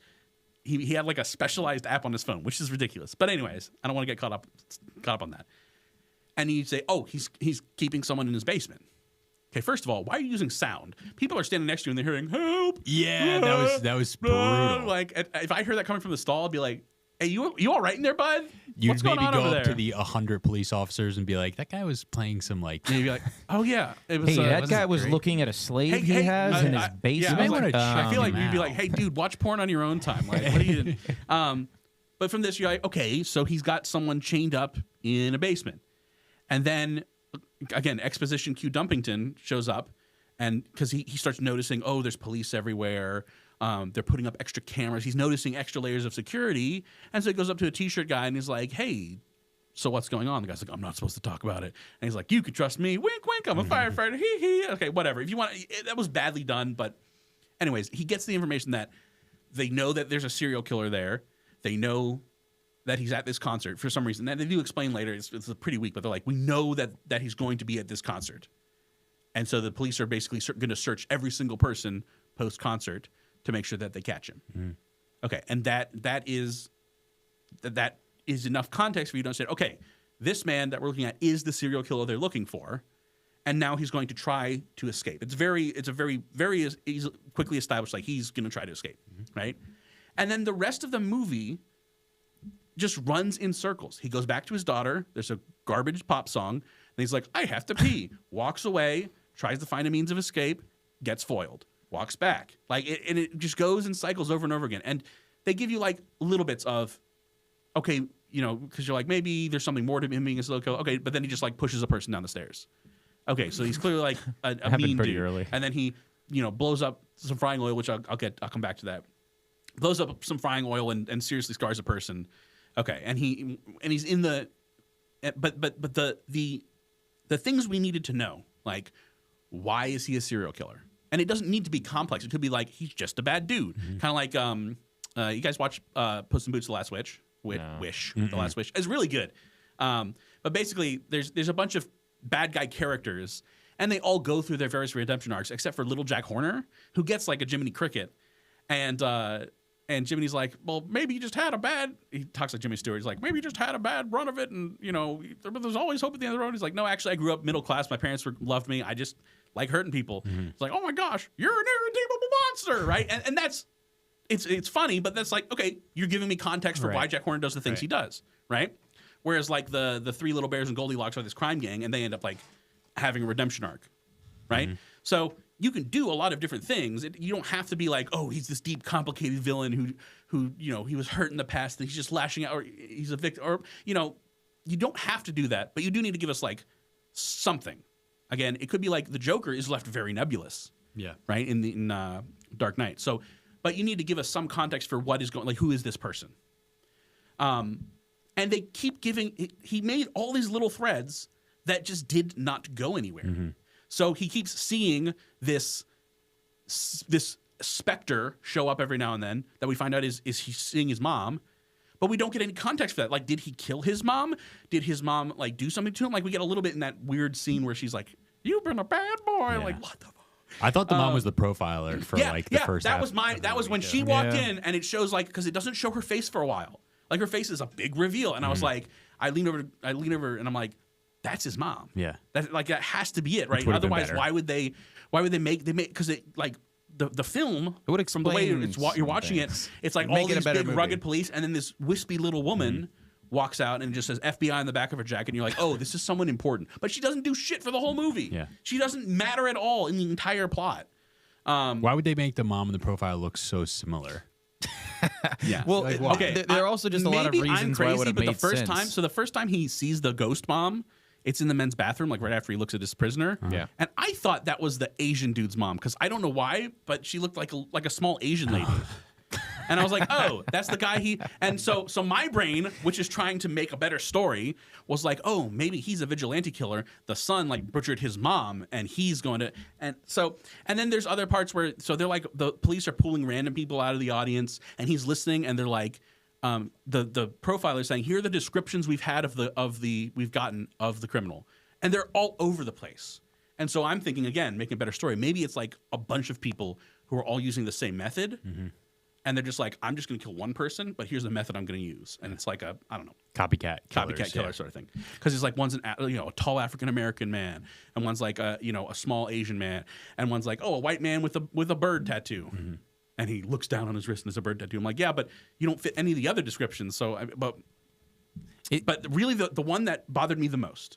He had like a specialized app on his phone, which is ridiculous. But anyways, I don't want to get caught up on that. And you say, oh, he's keeping someone in his basement. Okay, first of all, why are you using sound? People are standing next to you and they're hearing help. Yeah, that was brutal. Like if I heard that coming from the stall, I'd be like, hey, you all right in there, bud? You'd What's going maybe on go over up there? to the 100 police officers and be like, that guy was playing some like. And you'd be like, oh yeah, it was. Hey, that wasn't guy was great. looking at a slave Hey, he hey, has in his yeah, basement. I was wanna like, check I feel like him you'd be out. like, hey, dude, watch porn on your own time. Like, what are you doing? But from this, you're like, okay, so he's got someone chained up in a basement. And then, again, exposition Q Dumpington shows up, and because he starts noticing, oh, there's police everywhere. They're putting up extra cameras. He's noticing extra layers of security. And so he goes up to a T-shirt guy, and he's like, hey, so what's going on? The guy's like, I'm not supposed to talk about it. And he's like, you can trust me. Wink, wink. I'm a firefighter. Hee hee. Okay, whatever. If you want, that was badly done. But anyways, he gets the information that they know that there's a serial killer there. They know that he's at this concert for some reason. And they do explain later. It's pretty weak, but they're like, we know that he's going to be at this concert. And so the police are basically going to search every single person post-concert to make sure that they catch him. Okay, and that is enough context for you to understand, okay, this man that we're looking at is the serial killer they're looking for, and now he's going to try to escape. It's a very, very quickly established, like, he's going to try to escape, right? And then the rest of the movie just runs in circles. He goes back to his daughter. There's a garbage pop song. And he's like, I have to pee. Walks away, tries to find a means of escape, gets foiled, walks back. And it just goes in cycles over and over again. And they give you like little bits of, okay, because you're like, maybe there's something more to him being a serial killer. Okay, but then he just like pushes a person down the stairs. Okay, so he's clearly like a Happened mean pretty dude. early. And then he, blows up some frying oil, which I'll come back to that. Blows up some frying oil and seriously scars a person. Okay, and he's in the, but the things we needed to know, like, why is he a serial killer? And it doesn't need to be complex. It could be like, he's just a bad dude. Kind of like you guys watch Puss in Boots: The Last Wish? The Last Wish. It's really good. But basically, there's a bunch of bad guy characters, and they all go through their various redemption arcs, except for Little Jack Horner, who gets like a Jiminy Cricket, and Jiminy's like, well, maybe you just had a bad. He talks like Jimmy Stewart. He's like, maybe you just had a bad run of it, and there's always hope at the end of the road. He's like, no, actually, I grew up middle class. My parents loved me. I just like hurting people. It's like, oh my gosh, you're an irredeemable monster, right? And that's it's funny, but that's like, okay, you're giving me context for why Jack Horner does the things he does, right? Whereas like the three little bears and Goldilocks are this crime gang, and they end up like having a redemption arc, right? So you can do a lot of different things. You don't have to be like, oh, he's this deep, complicated villain who he was hurt in the past and he's just lashing out, or he's a victim, or you don't have to do that, but you do need to give us like something. Again, it could be like the Joker is left very nebulous, right, in Dark Knight. So, but you need to give us some context for what is going, like, who is this person? And they keep giving. He made all these little threads that just did not go anywhere. So he keeps seeing this specter show up every now and then that we find out is he seeing his mom, but we don't get any context for that. Like, did he kill his mom? Did his mom like do something to him? Like, we get a little bit in that weird scene where she's like, "You've been a bad boy." Yeah. Like, what the fuck? I thought the mom was the profiler for like the first. That half was of that the was when movie, she too. walked in, and it shows like, because it doesn't show her face for a while. Like, her face is a big reveal, and I was like, I lean over, and I'm like, that's his mom. Yeah. That has to be it, right? would've been Otherwise, better. why would they make because it like the film, It would from the way explain you're watching things. it, it's like Make all it a these better big movie. rugged police, and then this wispy little woman walks out and it just says FBI on the back of her jacket, and you're like, oh, this is someone important. But she doesn't do shit for the whole movie. Yeah. She doesn't matter at all in the entire plot. Why would they make the mom in the profile look so similar? Yeah. Well, Like, why? okay. there are also just a lot of maybe I'm reasons why it crazy, would have but made the first sense. time, so the first time he sees the ghost mom, it's in the men's bathroom, like right after he looks at his prisoner. Yeah. And I thought that was the Asian dude's mom because I don't know why, but she looked like a small Asian lady. And I was like, oh, that's the guy he. And so my brain, which is trying to make a better story, was like, oh, maybe he's a vigilante killer. The son like butchered his mom, and he's going to. And then there's other parts where they're like the police are pulling random people out of the audience, and he's listening, and they're like, the profiler saying, here are the descriptions we've had we've gotten of the criminal, and they're all over the place. And so I'm thinking again, making a better story. Maybe it's like a bunch of people who are all using the same method. And they're just like, I'm just going to kill one person, but here's the method I'm going to use. And it's like I don't know, Copycat killer sort of thing. Because it's like one's a tall African American man, and one's like a small Asian man, and one's like, oh, a white man with a bird tattoo, and he looks down on his wrist and there's a bird tattoo. I'm like, yeah, but you don't fit any of the other descriptions. So, but really the one that bothered me the most,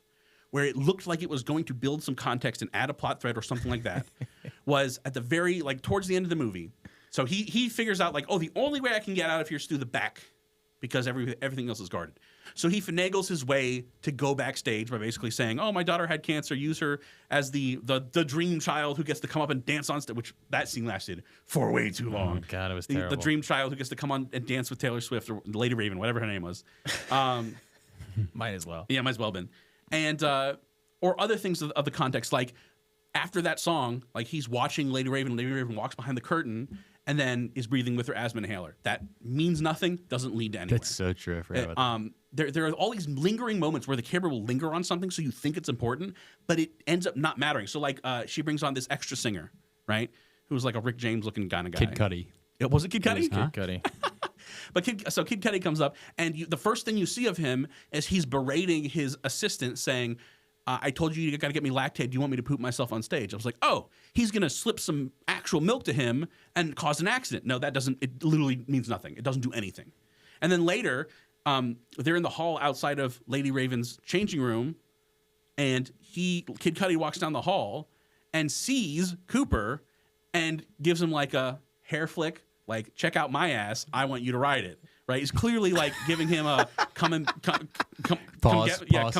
where it looked like it was going to build some context and add a plot thread or something like that, was at the very towards the end of the movie. So he figures out like, oh, the only way I can get out of here is through the back because everything else is guarded. So he finagles his way to go backstage by basically saying, oh, my daughter had cancer. Use her as the dream child who gets to come up and dance on stage, which that scene lasted for way too long. Oh, God, it was The terrible. dream child who gets to come on and dance with Taylor Swift or Lady Raven, whatever her name was. Might as well. Yeah, might as well have been. And or other things of the context, like after that song, like he's watching Lady Raven walks behind the curtain and then is breathing with her asthma inhaler. That means nothing, doesn't lead to anywhere. That's so true. I forgot about that. There are all these lingering moments where the camera will linger on something so you think it's important, but it ends up not mattering. So like she brings on this extra singer, right? Who's like a Rick James looking kind of guy. Kid Cudi. It was it Kid Cudi? Kid Cudi. But Kid Cudi comes up, and the first thing you see of him is he's berating his assistant, saying, I told you got to get me Lactaid. Do you want me to poop myself on stage? I was like, oh, he's going to slip some actual milk to him and cause an accident. No, that doesn't. It literally means nothing. It doesn't do anything. And then later, they're in the hall outside of Lady Raven's changing room, and Kid Cudi walks down the hall and sees Cooper and gives him like a hair flick, like, check out my ass. I want you to ride it. Right? He's clearly like giving him a come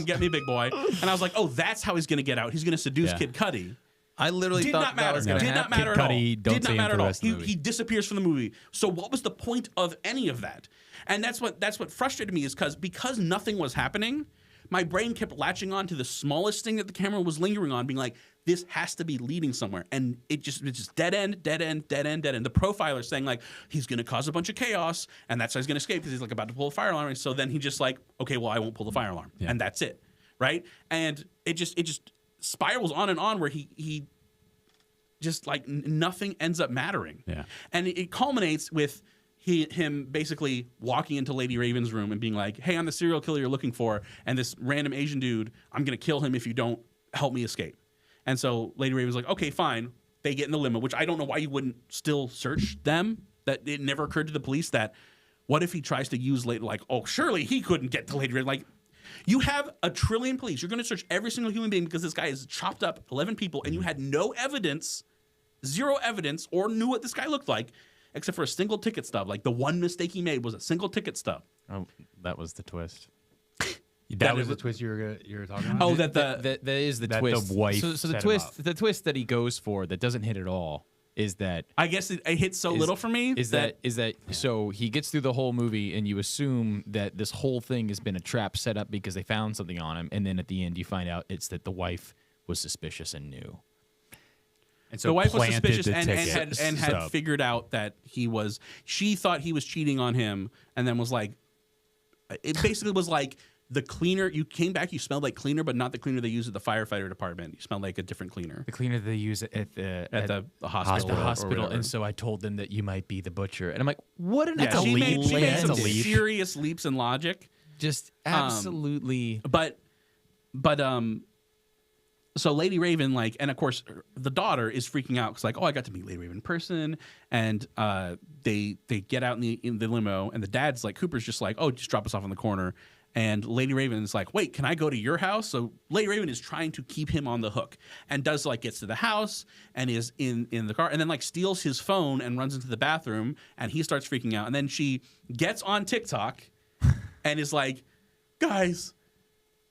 get me, big boy. And I was like, oh, that's how he's going to get out. He's going to seduce Kid Cudi. I literally Did thought not that matter. was going to Did not happen. matter Kid at all. Cudi, don't Did see not him matter for at the all. rest of the movie. He disappears from the movie. So what was the point of any of that? And that's what frustrated me is because nothing was happening, my brain kept latching on to the smallest thing that the camera was lingering on, being like, this has to be leading somewhere. And it's just dead end. The profiler saying like, he's going to cause a bunch of chaos, and that's how he's going to escape because he's like about to pull a fire alarm. And so then he just like, okay, well, I won't pull the fire alarm. Yeah. And that's it. Right? And it just spirals on and on where he just like nothing ends up mattering. Yeah. And it culminates with him basically walking into Lady Raven's room and being like, hey, I'm the serial killer you're looking for, and this random Asian dude, I'm going to kill him if you don't help me escape. And so Lady Raven's like, okay, fine. They get in the limo, which I don't know why you wouldn't still search them. That it never occurred to the police that what if he tries to use like, oh, surely he couldn't get to Lady Raven. Like, you have a trillion police. You're going to search every single human being because this guy has chopped up 11 people, and you had no evidence, zero evidence, or knew what this guy looked like, except for a single ticket stub. Like, the one mistake he made was a single ticket stub. Oh, that was the twist. That was the twist you were talking about? Oh, That is the that twist. the wife so set him the twist that he goes for that doesn't hit at all is that I guess it hits so little for me. Is that so he gets through the whole movie and you assume that this whole thing has been a trap set up because they found something on him, and then at the end you find out it's that the wife was suspicious and knew. And so the wife was planted suspicious the and ticket had figured out that she thought he was cheating on him, and then was like, it basically was like, the cleaner, you came back, you smelled like cleaner, but not the cleaner they use at the firefighter department. You smelled like a different cleaner. the cleaner they use it at the hospital. hospital, or and so I told them that you might be the butcher, and I'm like, what an yeah, she made That's some a leap. serious leaps in logic. just absolutely. But so Lady Raven, like, and of course the daughter is freaking out because, like, oh, I got to meet Lady Raven in person, and they get out in the limo, and the dad's like, Cooper's just like, oh, just drop us off in the corner, and Lady Raven is like, wait, can I go to your house? So Lady Raven is trying to keep him on the hook, and does like gets to the house and is in the car, and then like steals his phone and runs into the bathroom, and he starts freaking out, and then she gets on TikTok and is like, guys,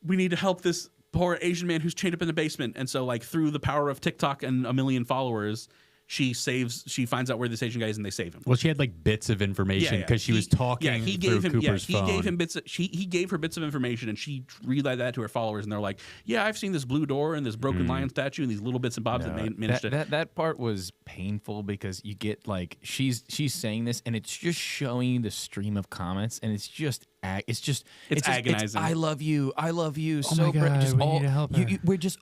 we need to help this poor Asian man who's chained up in the basement. And so, like, through the power of TikTok and a million followers, she finds out where this Asian guy is, and they save him. Well, she had like bits of information because she was talking through Cooper's phone. He gave him bits. He gave her bits of information, and she relayed that to her followers. And they're like, "Yeah, I've seen this blue door and this broken lion statue and these little bits and bobs that managed to." That part was painful because you get like she's saying this, and it's just showing you the stream of comments, and it's agonizing. I love you. So my God, just we all need to help her. we're just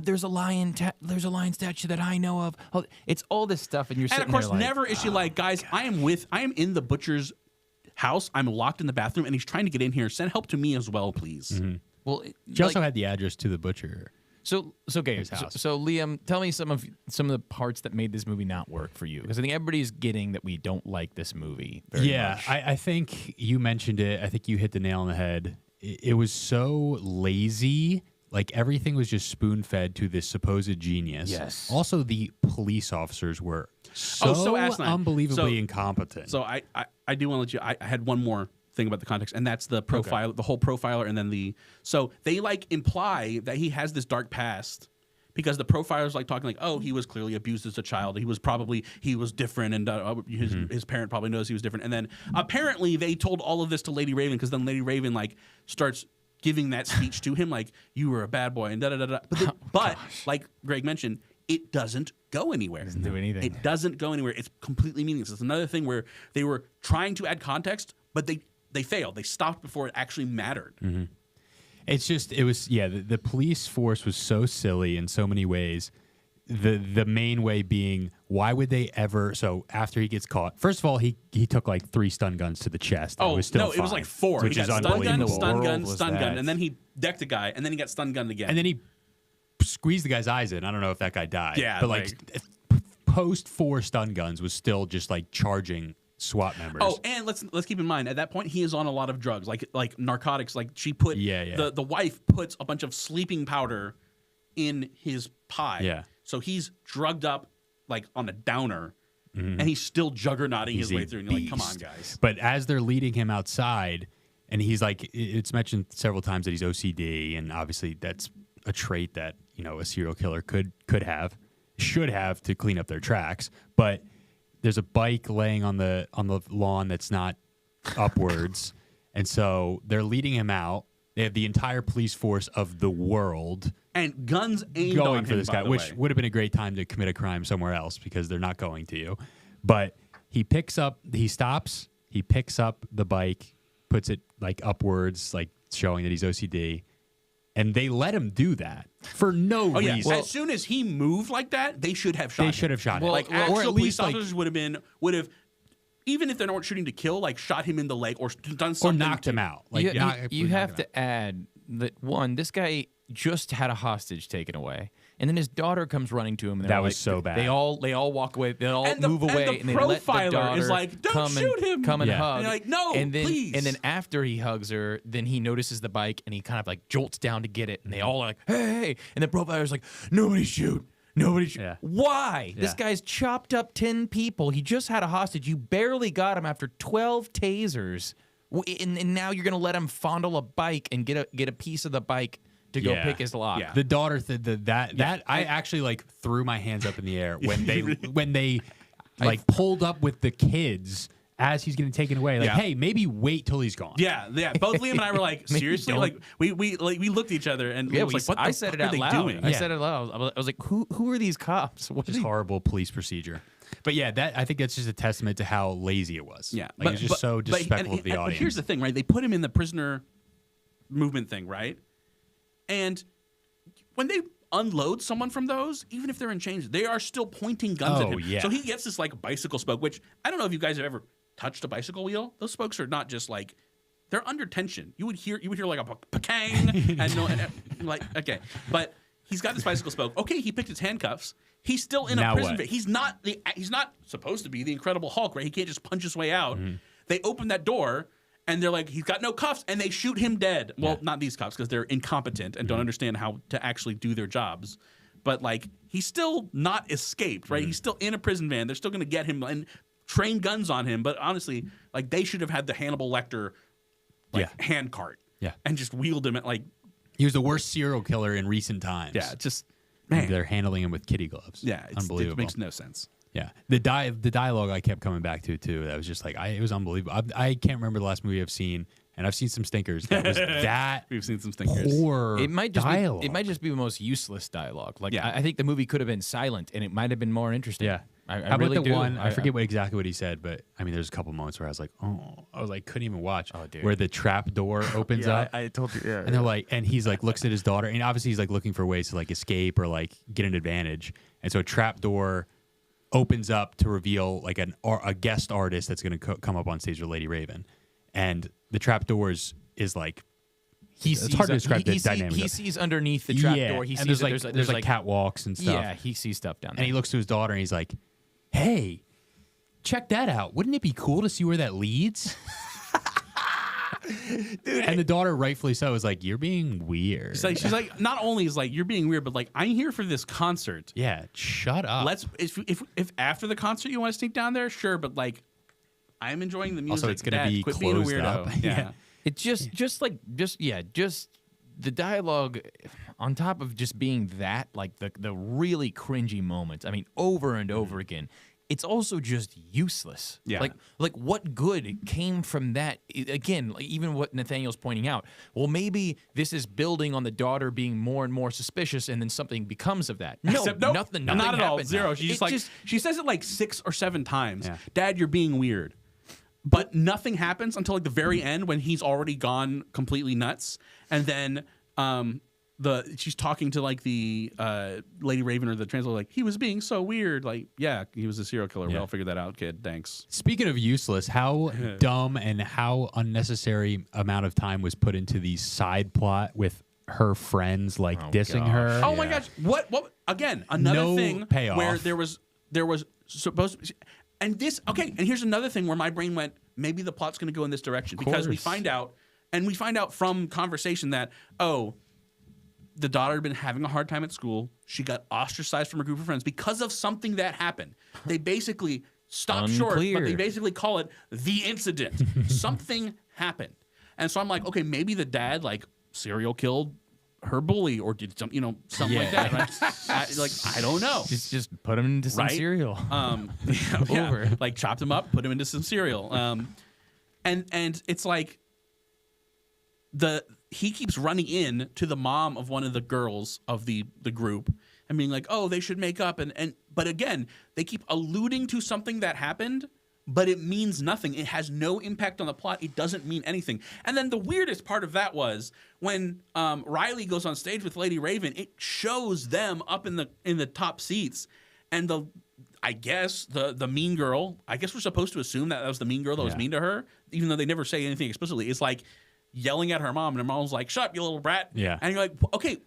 there's a lion statue that I know of. Oh, it's all this stuff, and you're And sitting of course, there like, never is she like, guys, I am in the butcher's house. I'm locked in the bathroom, and he's trying to get in here. Send help to me as well, please. well, She also had the address to the butcher. So okay. His house. So Liam, tell me some of the parts that made this movie not work for you, because I think everybody's getting that we don't like this movie very much. I think you mentioned it. I think you hit the nail on the head. It was so lazy. Like, everything was just spoon-fed to this supposed genius. Yes. Also, the police officers were so asinine. unbelievably incompetent. So I do want to let you. I had one more thing about the context, and that's the profile, the whole profiler, and then so they like imply that he has this dark past because the profiler's like talking like, oh, he was clearly abused as a child. He was different, and his parent probably knows he was different. And then apparently they told all of this to Lady Raven, because then Lady Raven like starts giving that speech to him like, you were a bad boy and da da da da. But like Greg mentioned, it doesn't go anywhere. It doesn't do anything. It doesn't go anywhere. It's completely meaningless. It's another thing where they were trying to add context, but they failed. They stopped before it actually mattered. Mm-hmm. The police force was so silly in so many ways. The main way being, why would they ever? So after he gets caught, first of all, he took like 3 stun guns to the chest. And it was still no, it was fine, like 4. which He is got stun gun, unbelievable. stun gun, and then he decked a guy, and then he got stun gunned again. And then he squeezed the guy's eyes in. I don't know if that guy died. Yeah, but like post 4 stun guns was still just like charging SWAT members. Oh, and let's keep in mind, at that point he is on a lot of drugs, like narcotics. Like she put the wife puts a bunch of sleeping powder in his pie. Yeah. So he's drugged up like on a downer, and he's still juggernauting his way through. And you're like, come on, guys. But as they're leading him outside, and he's like, it's mentioned several times that he's OCD, and obviously that's a trait that, you know, a serial killer should have to clean up their tracks. But there's a bike laying on the lawn that's not upwards, and so they're leading him out. They have the entire police force of the world and guns aimed going on for him, this guy, which would have been a great time to commit a crime somewhere else, because they're not going to you. But he picks up the bike, puts it like upwards, like showing that he's OCD, and they let him do that for no reason. Yeah. Well, as soon as he moved like that, they should have shot him. They should have shot him. Like, actual police officers would have, even if they weren't shooting to kill, like shot him in the leg or done something. Or knocked him out. Like, you have to add that, one, this guy just had a hostage taken away, and then his daughter comes running to him, and that was so bad. They all walk away. They all move away, and the they let the profiler daughter is like, "Don't shoot him!" Come and hug. And you're like, "No, please!" And then after he hugs her, then he notices the bike, and he kind of like jolts down to get it, and they all are like, "Hey!" And the profiler's like, "Nobody shoot." Yeah. Why? Yeah. This guy's chopped up 10 people. He just had a hostage. You barely got him after 12 tasers, and now you're gonna let him fondle a bike and get a piece of the bike to go pick his lock. Yeah. The daughter I actually like threw my hands up in the air when they like pulled up with the kids as he's getting taken away. Like, hey, maybe wait till he's gone. Yeah. Both Liam and I were like, seriously? Like we looked at each other and we was like, what the fuck are they doing? I said it loud. I was like, who are these cops? What Just horrible police procedure. But yeah, I think that's just a testament to how lazy it was. Yeah. Like, it's just so disrespectful of the audience. But here's the thing, right? They put him in the prisoner movement thing, right? And when they unload someone from those, even if they're in chains, they are still pointing guns at him. Yeah. So he gets this like bicycle spoke, which I don't know if you guys have ever touched a bicycle wheel. Those spokes are not just like, they're under tension. You would hear like a pacang and like, okay. But he's got this bicycle spoke. Okay, he picked his handcuffs. He's still in a Now prison. what? He's not supposed to be the Incredible Hulk, right? He can't just punch his way out. Mm-hmm. They open that door and they're like, he's got no cuffs, and they shoot him dead. Well, not these cops because they're incompetent and Mm-hmm. don't understand how to actually do their jobs. But like, he's still not escaped, right? Mm-hmm. He's still in a prison van. They're still going to get him and train guns on him. But honestly, like, they should have had the Hannibal Lecter hand cart, and just wheeled him at like. He was the worst serial killer in recent times. Yeah, just And they're handling him with kitty gloves. yeah, unbelievable. It makes no sense. Yeah, the dialogue I kept coming back to too. That was just like it was unbelievable. I can't remember the last movie I've seen, and I've seen some stinkers. That was that We've seen some stinkers. poor It might just dialogue. be, it might just be the most useless dialogue. Like Yeah. I think the movie could have been silent, and it might have been more interesting. Yeah. I How really about the do. one? I forget exactly what he said, but I mean, there's a couple moments where I was like, couldn't even watch. Oh, dude. Where the trap door opens up, I told you. Yeah, and they're like, and he's like, looks at his daughter, and obviously he's like looking for ways to like escape or like get an advantage, and so a trap door opens up to reveal like a guest artist that's going to come up on stage with Lady Raven, and the trap doors is like. It's hard to describe the dynamic. He sees underneath the trap door. He and sees there's that like there's like catwalks and stuff. Yeah, he sees stuff down there. And he looks to his daughter and he's like, "Hey, check that out. Wouldn't it be cool to see where that leads?" Dude, and the daughter, rightfully so, is like, "You're being weird." She's like, not only is like, you're being weird, but like, I'm here for this concert. "Yeah, shut up." Let's if after the concert you want to sneak down there, sure, but like, I'm enjoying the music. Also, it's gonna Dad, be quit being a closed weirdo. up. Yeah. It just the dialogue on top of just being that, like the really cringy moments. I mean, over and over again. It's also just useless. Yeah. Like what good came from that? Again, like even what Nathaniel's pointing out. Well, maybe this is building on the daughter being more and more suspicious, and then something becomes of that. No, Except, nope, nothing not at all. happened. Zero. She just It like she says it like 6 or 7 times. Yeah. Dad, you're being weird. But nothing happens until like the very end when he's already gone completely nuts, and then she's talking to like the Lady Raven or the translator, like, he was being so weird. Like, yeah, he was a serial killer. We Yeah. all figured that out, kid. Thanks. Speaking of useless, how dumb and how unnecessary amount of time was put into the side plot with her friends like dissing gosh. her? Oh my gosh! What? Again, another No thing payoff. where there was supposed to be, and this. Okay, and here's another thing where my brain went, maybe the plot's going to go in this direction because we course. find out from conversation that the daughter had been having a hard time at school. She got ostracized from a group of friends because of something that happened. They basically stop short, but Unclear. they basically call it the incident. Something happened, and so I'm like, okay, maybe the dad like serial killed her bully or did something like that. Right? I don't know. Just put him into some Right? cereal. Yeah, Over. like chopped him up, put him into some cereal. And it's like he keeps running in to the mom of one of the girls of the group and being like, oh, they should make up. But again, they keep alluding to something that happened, but it means nothing. It has no impact on the plot. It doesn't mean anything. And then the weirdest part of that was when Riley goes on stage with Lady Raven, it shows them up in the top seats, and I guess the mean girl, I guess we're supposed to assume that was the mean girl that was mean to her, even though they never say anything explicitly. It's like yelling at her mom, and her mom's like, shut up, you little brat. Yeah. And you're like, okay,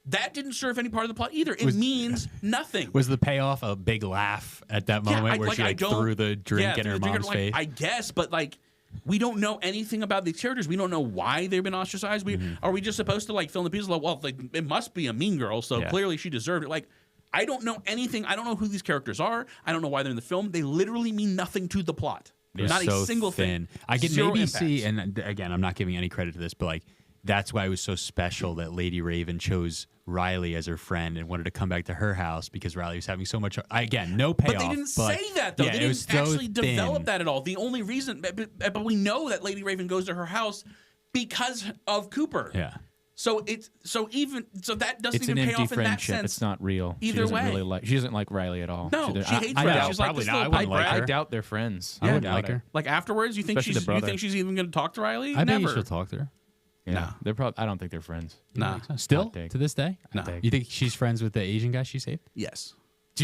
that didn't serve any part of the plot either. It means nothing. Was the payoff a big laugh at that moment where she threw the drink in her mom's face? I guess, but like, we don't know anything about these characters. We don't know why they've been ostracized. Are we just supposed to like fill in the pieces? Like, well, like, it must be a mean girl, so clearly she deserved it. Like, I don't know anything. I don't know who these characters are. I don't know why they're in the film. They literally mean nothing to the plot. They're Not so a single thin. thing. I can Zero maybe impact. see, and again, I'm not giving any credit to this, but like that's why it was so special that Lady Raven chose Riley as her friend and wanted to come back to her house because Riley was having so much. Again, no payoff. But they didn't say that, though. Yeah, They it was didn't so actually develop thin. that at all. The only reason, but we know that Lady Raven goes to her house because of Cooper. Yeah. So that doesn't It's an even pay empty off in that friendship. sense. It's not real. Either she way. she doesn't like Riley at all. No, does- she hates I Riley. doubt- She's like probably this not. little I wouldn't brat. like her. I doubt they're friends. I wouldn't doubt like it. her. Like afterwards, you think Especially the you brother. think she's even going to talk to Riley? I bet Never. you should talk to her. Yeah, Nah. they're probably. I don't think they're friends. Nah. Still Hot take. to this day, No. you think she's friends with the Asian guy she saved? Yes.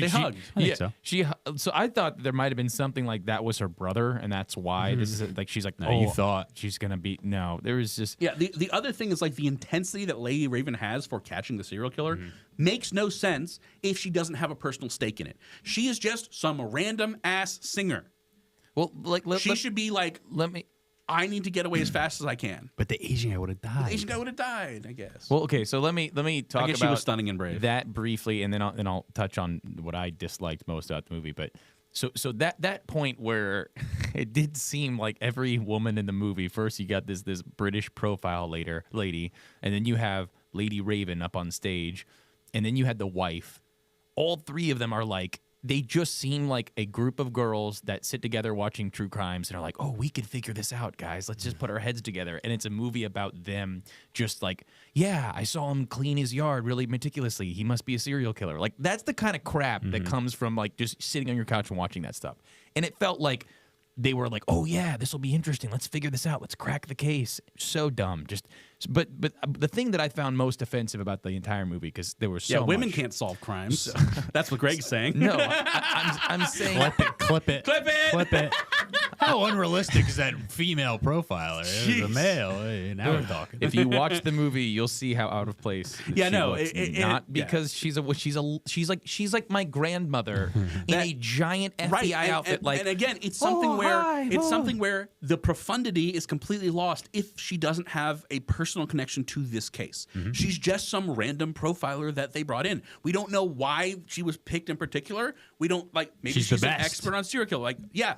They hugged. I think so. So I thought there might have been something like that was her brother, and that's why this is like she's like, No, oh, you thought. she's gonna be no. There was just Yeah, the other thing is like the intensity that Lady Raven has for catching the serial killer makes no sense if she doesn't have a personal stake in it. She is just some random ass singer. well, like She should be like, let me. I need to get away as fast as I can. But the Asian guy would have died. The Asian guy would have died, I guess. Well, okay, so let me talk I guess about she was stunning and brave. that briefly, and then I'll touch on what I disliked most about the movie. But so that point where it did seem like every woman in the movie. First, you got this British profile lady, and then you have Lady Raven up on stage, and then you had the wife. All three of them are like. They just seem like a group of girls that sit together watching true crimes and are like, oh, we can figure this out, guys. Let's just put our heads together. And it's a movie about them just like, yeah, I saw him clean his yard really meticulously. He must be a serial killer. Like, that's the kind of crap that comes from like just sitting on your couch and watching that stuff. And it felt like they were like, oh, yeah, this will be interesting. Let's figure this out. Let's crack the case. So dumb. But the thing that I found most offensive about the entire movie, because there was so women much. can't solve crimes. That's what Greg's saying. No, I'm saying. Clip it. Clip it. Clip it. How unrealistic is that female profiler? It was a male. Hey, now we're talking. If you watch the movie, you'll see how out of place. Yeah, she no, looks. it- not yeah. because she's like my grandmother in a giant FBI outfit. And again, it's something hi, where the profundity is completely lost if she doesn't have a personal connection to this case. She's just some random profiler that they brought in. We don't know why she was picked in particular. We don't like maybe She's the she's an best. expert on serial killer. Like yeah,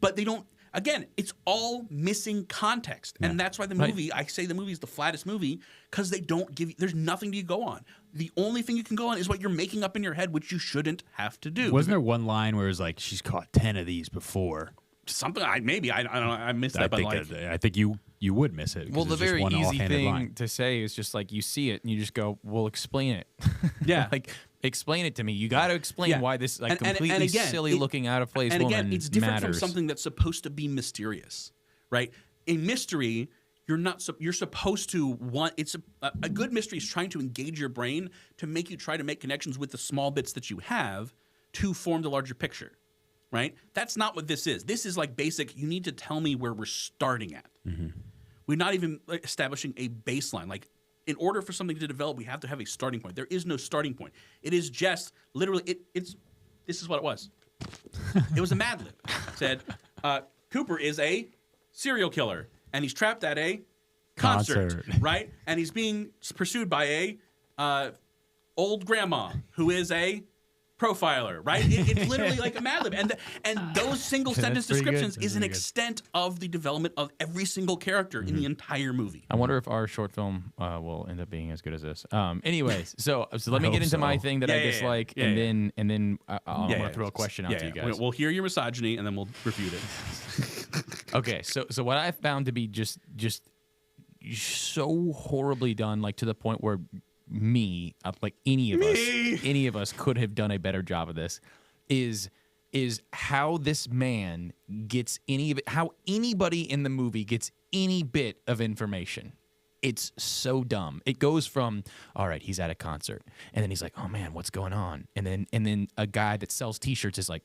but they don't. Again, it's all missing context, and that's why the movie. I say the movie is the flattest movie because they don't give you. There's nothing to go on. The only thing you can go on is what you're making up in your head, which you shouldn't have to do. Wasn't there one line where it was like, she's caught 10 of these before? Something I don't know. I missed that, but like I think you would miss it. 'cause well, the it's just very one easy offhanded thing line. to say is just like you see it and you just go, "Well, explain it." Yeah. like explain it to me. You got to explain Yeah. why this like And completely again, silly looking out of place and woman again, it's different matters. from something that's supposed to be mysterious, right? In mystery, you're not. You're supposed to want. It's a good mystery is trying to engage your brain to make you try to make connections with the small bits that you have to form the larger picture, right? That's not what this is. This is like basic. You need to tell me where we're starting at. We're not even like, establishing a baseline. Like, in order for something to develop, we have to have a starting point. There is no starting point. It is just literally. It's. This is what it was. It was a Mad Lib. It said Cooper is a serial killer, and he's trapped at a concert, right? And he's being pursued by a old grandma who is a profiler, right? It's literally like a Mad Lib, and those single sentence pretty good. descriptions That's is an pretty good. extent of the development of every single character in the entire movie. I wonder if our short film will end up being as good as this. Anyways, so let me hope get into my so. thing that I dislike, and then I'm Yeah, gonna yeah. throw a question out Yeah, to you yeah. guys. We'll hear your misogyny, and then we'll refute it. Okay, so what I found to be just so horribly done, like to the point where like any of us could have done a better job of this, is how this man gets any of it, how anybody in the movie gets any bit of information. It's so dumb. It goes from, all right, he's at a concert, and then he's like, oh man, what's going on? And then a guy that sells T-shirts is like,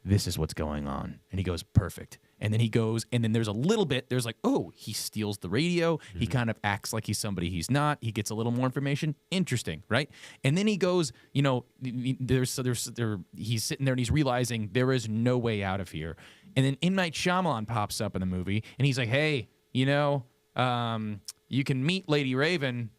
this is what's going on. And he goes, perfect. And then he goes, and then there's a little bit, there's like, oh, he steals the radio. He kind of acts like he's somebody he's not. He gets a little more information. Interesting, right? And then he goes, you know, he's sitting there and he's realizing there is no way out of here. And then M. Night Shyamalan pops up in the movie, and he's like, hey, you know, you can meet Lady Raven,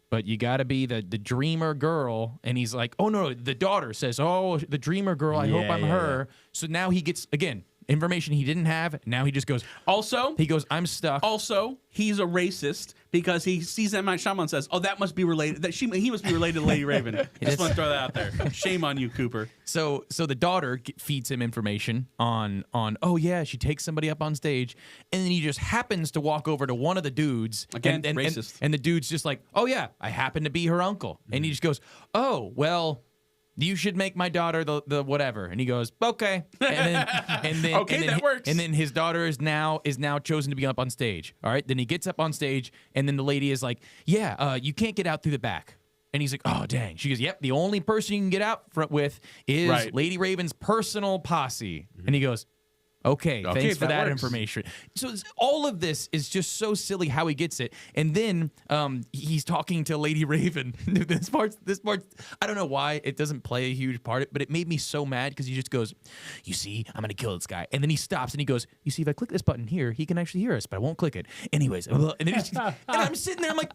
but you got to be the dreamer girl. And he's like, oh, no, the daughter says, oh, the dreamer girl, I hope I'm her. So now he gets, again, information he didn't have. Now he just goes, he goes, I'm stuck. Also, he's a racist because he sees M. Night Shyamalan and says, "Oh, that must be related. He must be related to Lady Raven." Just want to throw that out there. Shame on you, Cooper. So the daughter feeds him information on oh yeah, she takes somebody up on stage, and then he just happens to walk over to one of the dudes. Again, and racist. And the dude's just like, oh yeah, I happen to be her uncle, and he just goes, oh well. You should make my daughter the whatever, and he goes okay, and then Okay, that works. And then his daughter is now chosen to be up on stage. All right, then he gets up on stage, and then the lady is like, yeah, you can't get out through the back. And he's like, oh, dang. She goes, yep, the only person you can get out with is Right. Lady Raven's personal posse. And he goes, okay, thanks for that works. information. So all of this is just so silly how he gets it. And then he's talking to Lady Raven. this part, I don't know why it doesn't play a huge part, but it made me so mad because he just goes, you see, I'm going to kill this guy. And then he stops and he goes, you see, if I click this button here, he can actually hear us, but I won't click it. Anyways, and I'm sitting there, I'm like,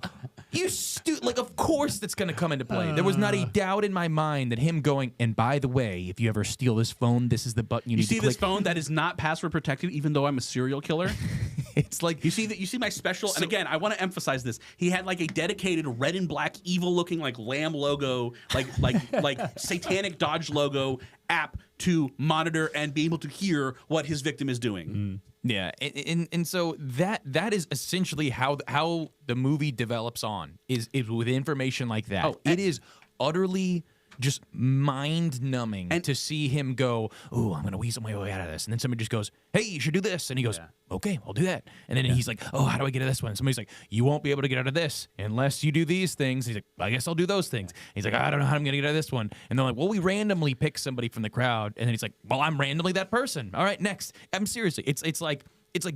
like, of course that's going to come into play. There was not a doubt in my mind that him going, and by the way, if you ever steal this phone, this is the button you need to click. You see this phone that is not password protected, even though I'm a serial killer. It's like You see my special, and again, I want to emphasize this. He had like a dedicated red and black, evil-looking like lamb logo, like satanic Dodge logo app to monitor and be able to hear what his victim is doing. Yeah, and so that is essentially how the movie develops on is with information like that. Oh, it is utterly just mind-numbing to see him go, oh, I'm going to weasel my way out of this. And then somebody just goes, hey, you should do this. And he goes, okay, I'll do that. And then he's like, oh, how do I get out of this one? And somebody's like, you won't be able to get out of this unless you do these things. He's like, I guess I'll do those things. He's like, I don't know how I'm going to get out of this one. And they're like, well, we randomly pick somebody from the crowd. And then he's like, well, I'm randomly that person. All right, next. I'm seriously, it's like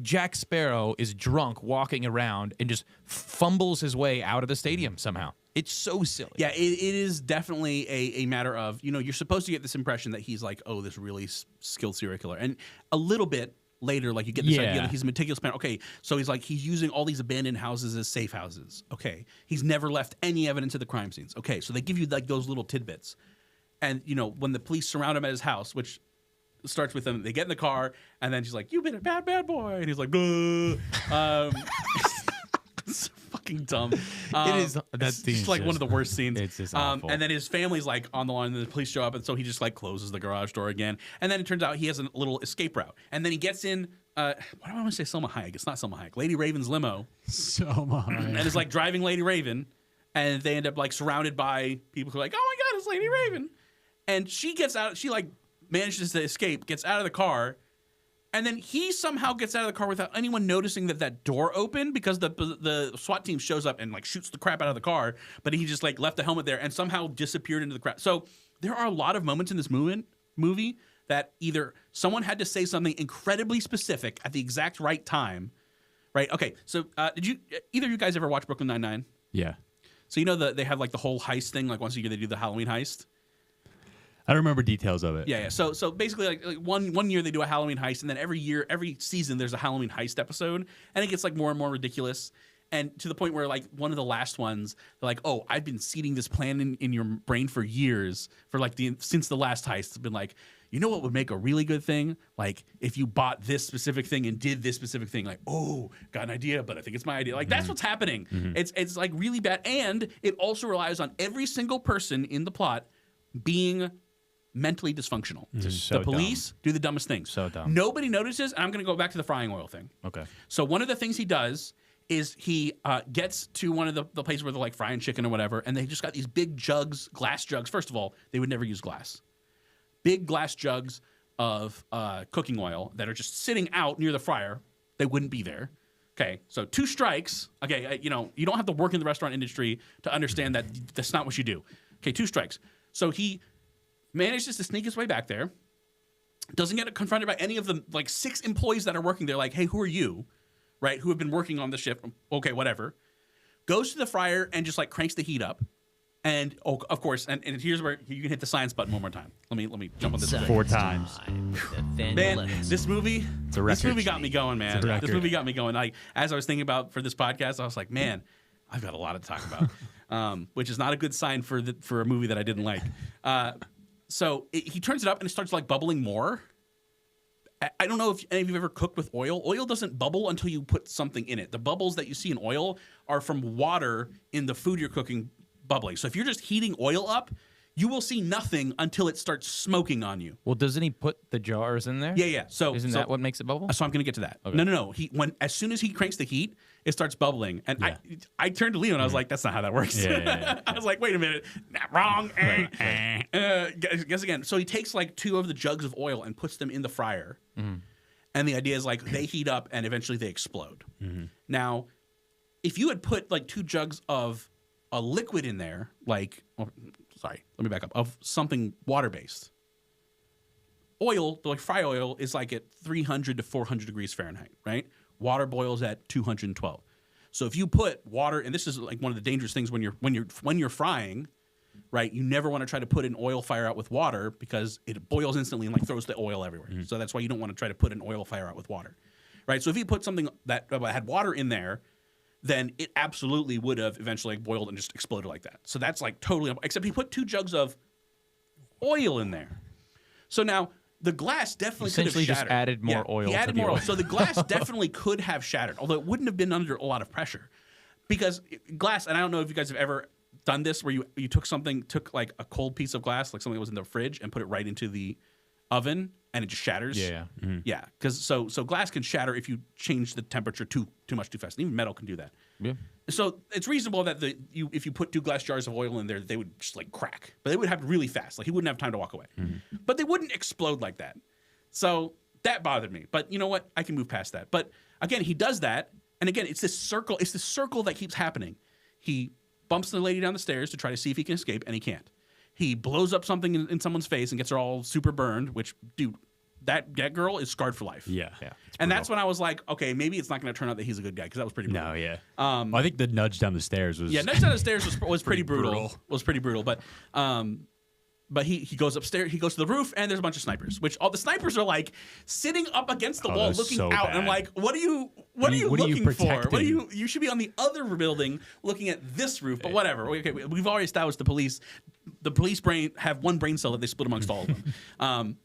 Jack Sparrow is drunk walking around and just fumbles his way out of the stadium somehow. It's so silly. Yeah, it is definitely a matter of, you're supposed to get this impression that he's like, oh, this really skilled serial killer. And a little bit later, like you get this idea that he's a meticulous man. Okay, so he's using all these abandoned houses as safe houses. Okay, he's never left any evidence of the crime scenes. Okay, so they give you like those little tidbits. And, when the police surround him at his house, which starts with them, they get in the car, and then she's like, you've been a bad boy. And he's like, it's fucking dumb. It is. That's just like one of the worst scenes. It's just awful. And then his family's like on the line, and the police show up, and so he just like closes the garage door again. And then it turns out he has a little escape route. And then he gets in. Why do I want to say Selma Hayek? It's not Selma Hayek. Lady Raven's limo. Selma Hayek. And it's like driving Lady Raven, and they end up like surrounded by people who are like, oh my god, it's Lady Raven. And she gets out. She like manages to escape, gets out of the car. And then he somehow gets out of the car without anyone noticing that door opened because the SWAT team shows up and like shoots the crap out of the car. But he just like left the helmet there and somehow disappeared into the crowd. So there are a lot of moments in this movie that either someone had to say something incredibly specific at the exact right time, right? Okay, so did either of you guys ever watch Brooklyn Nine-Nine? Yeah. So they have like the whole heist thing. Like once a year they do the Halloween heist. I don't remember details of it. Yeah. So basically, like one year they do a Halloween heist, and then every season there's a Halloween heist episode, and it gets like more and more ridiculous, and to the point where like one of the last ones, they're like, "Oh, I've been seeding this plan in your brain for years, for like since the last heist." It's been like, you know what would make a really good thing? Like if you bought this specific thing and did this specific thing. Like, oh, got an idea, but I think it's my idea. Like that's what's happening. It's like really bad, and it also relies on every single person in the plot being mentally dysfunctional. So the police do the dumbest things. So dumb. Nobody notices, and I'm going to go back to the frying oil thing. Okay. So one of the things he does is he gets to one of the places where they're like frying chicken or whatever, and they just got these big jugs, glass jugs. First of all, they would never use glass. Big glass jugs of cooking oil that are just sitting out near the fryer. They wouldn't be there. Okay, so 2 strikes. Okay, you don't have to work in the restaurant industry to understand that that's not what you do. Okay, 2 strikes. So he manages to sneak his way back there, doesn't get confronted by any of the like 6 employees that are working there, like, hey, who are you? Right? Who have been working on the shift. Okay, whatever. Goes to the fryer and just like cranks the heat up. And of course, and here's where you can hit the science button one more time. Let me jump on this. 4 times. Man, this movie got me going, man. It's a record. This movie got me going. Like as I was thinking about for this podcast, I was like, man, I've got a lot to talk about, which is not a good sign for a movie that I didn't like. So he turns it up and it starts like bubbling more. I don't know if any of you have ever cooked with oil. Oil doesn't bubble until you put something in it. The bubbles that you see in oil are from water in the food you're cooking bubbling. So if you're just heating oil up, you will see nothing until it starts smoking on you. Well, doesn't he put the jars in there? Yeah. So isn't that what makes it bubble? So I'm going to get to that. Okay. No. As soon as he cranks the heat, it starts bubbling. And I turned to Leo and I was like, that's not how that works. Yeah. I was like, wait a minute. Wrong. Guess again. So he takes like 2 of the jugs of oil and puts them in the fryer. And the idea is like they heat up and eventually they explode. Now, if you had put like 2 jugs of a liquid in there, like, let me back up, of something water-based. Oil, like fry oil, is like at 300 to 400 degrees Fahrenheit, right? Water boils at 212. So if you put water, and this is like one of the dangerous things when you're frying, right? You never want to try to put an oil fire out with water because it boils instantly and like throws the oil everywhere. So that's why you don't want to try to put an oil fire out with water, right? So if you put something that had water in there, then it absolutely would have eventually like boiled and just exploded like that. So that's like totally, except he put 2 jugs of oil in there. So now the glass definitely could have Essentially shattered. just added more oil He to added the more oil. oil. So the glass definitely could have shattered, although it wouldn't have been under a lot of pressure. Because glass, and I don't know if you guys have ever done this, where you took like a cold piece of glass, like something that was in the fridge, and put it right into the oven, and it just shatters. Yeah. Yeah, because so glass can shatter if you change the temperature too much too fast. And even metal can do that. Yeah. So it's reasonable that if you put 2 glass jars of oil in there, they would just like crack. But they would happen really fast. Like he wouldn't have time to walk away. But they wouldn't explode like that. So that bothered me. But you know what? I can move past that. But again, he does that, and again, it's this circle. It's this circle that keeps happening. He bumps the lady down the stairs to try to see if he can escape, and he can't. He blows up something in someone's face and gets her all super burned, which, dude, that girl is scarred for life. Yeah. And that's when I was like, okay, maybe it's not going to turn out that he's a good guy, because that was pretty brutal. No, yeah. Well, I think the nudge down the stairs was. Yeah, nudge down the stairs was pretty brutal. brutal. Was pretty brutal. But he goes upstairs, he goes to the roof, and there's a bunch of snipers, which all the snipers are like sitting up against the wall that's looking so out. And I'm bad. like, what are you What are you looking for? protecting? What are you should be on the other building looking at this roof, but whatever. Okay, we've already established the police brain have one brain cell that they split amongst all of them.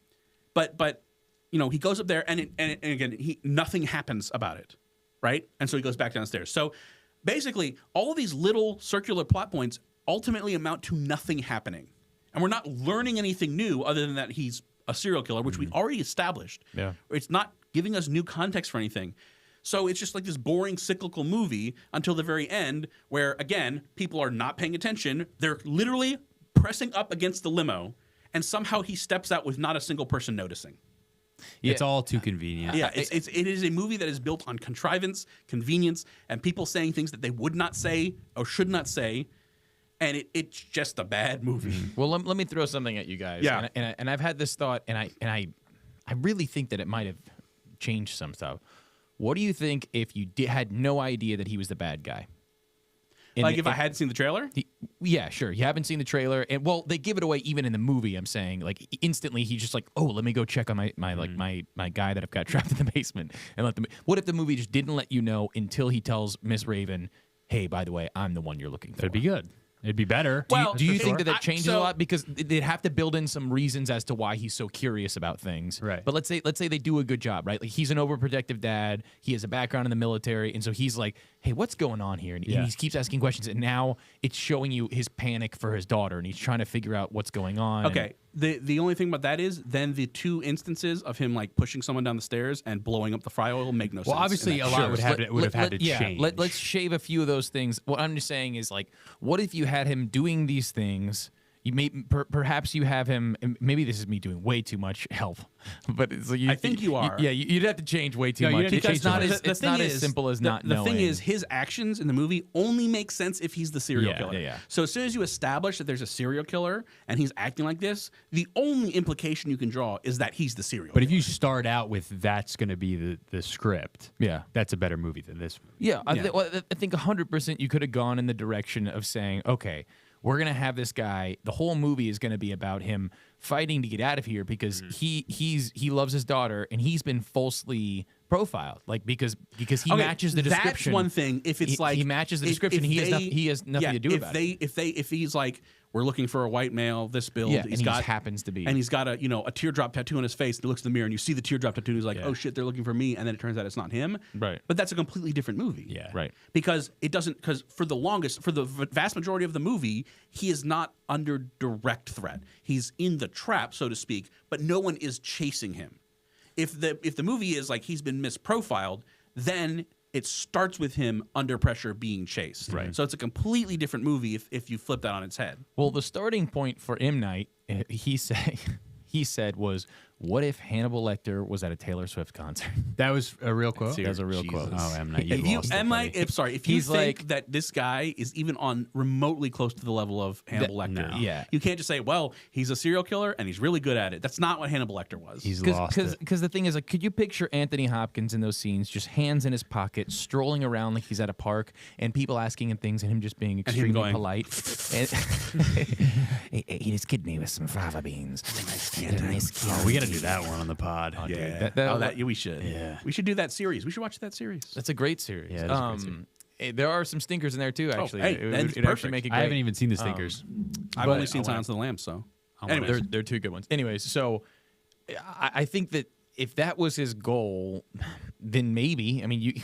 But you know, he goes up there and again, nothing happens about it, right? And so he goes back downstairs. So basically, all of these little circular plot points ultimately amount to nothing happening. And we're not learning anything new other than that he's a serial killer, which we already established. Yeah. It's not giving us new context for anything. So it's just like this boring cyclical movie until the very end where, again, people are not paying attention. They're literally pressing up against the limo, and somehow he steps out with not a single person noticing. It's all too convenient. Yeah, it is a movie that is built on contrivance, convenience, and people saying things that they would not say or should not say. And it's just a bad movie. Well, let me throw something at you guys. Yeah. And I've had this thought, and I really think that it might have changed some stuff. What do you think if you had no idea that he was the bad guy? Like if I hadn't seen the trailer? Yeah, sure. You haven't seen the trailer, and well, they give it away even in the movie. I'm saying, like, instantly he's just like, "Oh, let me go check on my guy that I've got trapped in the basement." And let them. What if the movie just didn't let you know until he tells Miss Raven, "Hey, by the way, I'm the one you're looking for." That'd be good. It'd be better. Well, Do you for think sure. that changes a lot? Because they'd have to build in some reasons as to why he's so curious about things. Right. But let's say they do a good job, right? Like he's an overprotective dad. He has a background in the military, and so he's like, "Hey, what's going on here?" And he keeps asking questions, and now it's showing you his panic for his daughter, and he's trying to figure out what's going on. Okay. The only thing about that is then the 2 instances of him like pushing someone down the stairs and blowing up the fry oil make no sense. Well, obviously, in a that. lot would have had to change. Let's shave a few of those things. What I'm just saying is, like, what if you had him doing these things? You may perhaps you have him. And maybe this is me doing way too much help, but it's like I think you are. You'd have to change way too No, you'd much. have to It's change not too as much. it's not as simple as not knowing. The thing is, his actions in the movie only make sense if he's the serial killer. yeah. So as soon as you establish that there's a serial killer and he's acting like this, the only implication you can draw is that he's the serial But killer. if you start out with that's going to be the script, Yeah. that's a better movie than this movie. Yeah, I think 100% you could have gone in the direction of saying, okay, we're gonna have this guy. The whole movie is gonna be about him fighting to get out of here because he loves his daughter and he's been falsely profiled, like because he matches the description. That's one thing. If it's he matches the description, he has nothing to do about it. If he's like, we're looking for a white male, this build, Yeah, and he just happens to be. and he's got a teardrop tattoo on his face. And he looks in the mirror and you see the teardrop tattoo. And he's like, oh shit, they're looking for me. And then it turns out it's not him. Right. But that's a completely different movie. Yeah. Right. Because for the vast majority of the movie, he is not under direct threat. He's in the trap, so to speak, but no one is chasing him. If the movie is like he's been misprofiled, then it starts with him under pressure being chased. Right. So it's a completely different movie if you flip that on its head. Well, the starting point for M. Night, he said was, what if Hannibal Lecter was at a Taylor Swift concert? That was a real quote. That was a real quote. Oh, M. Night, If you, lost it, M. Night, buddy. if you He's think like- that this guy is even on remotely close to the level of Hannibal Lecter, no. Yeah. you can't just say, well, he's a serial killer and he's really good at it. That's not what Hannibal Lecter was. He's lost it. Because the thing is, like, could you picture Anthony Hopkins in those scenes, just hands in his pocket, strolling around like he's at a park, and people asking him things, and him just being extremely going- polite? And he just kidney with some fava beans. Oh, we got to do that one on the pod. yeah. We should. Yeah. We should do that series. We should watch that series. That's a great series. Yeah, it is a great series. There are some stinkers in there too. Actually, hey, it then would it's it'd actually perfect. make it great. I haven't even seen the stinkers. I've But only seen I wanna- Silence of the Lambs, so. wanna- Anyways, They're two good ones. Anyways, so I think that if that was his goal, then maybe. I mean,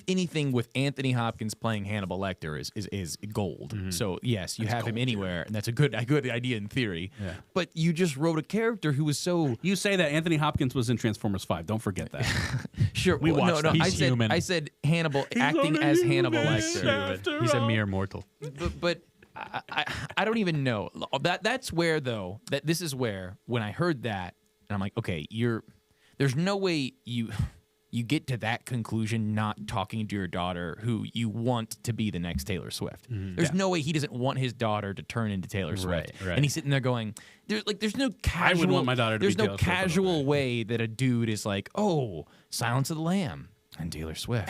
anything with Anthony Hopkins playing Hannibal Lecter is gold. So yes, you have him anywhere, and that's a good idea in theory. Yeah. But you just wrote a character who was so you say that Anthony Hopkins was in Transformers 5. Don't forget that. sure. We watched no, that. I He's said human. I said Hannibal acting as Hannibal Lecter. He's a mere mortal. But I don't even know. That's where though that this is where when I heard that and I'm like, okay, there's no way you get to that conclusion not talking to your daughter who you want to be the next Taylor Swift. There's no way he doesn't want his daughter to turn into Taylor Swift. Right. And he's sitting there going, there's no casual wouldn't want my daughter to be there's no Taylor Swift, by the casual way. way that a dude is like, oh, Silence of the Lamb and Taylor Swift.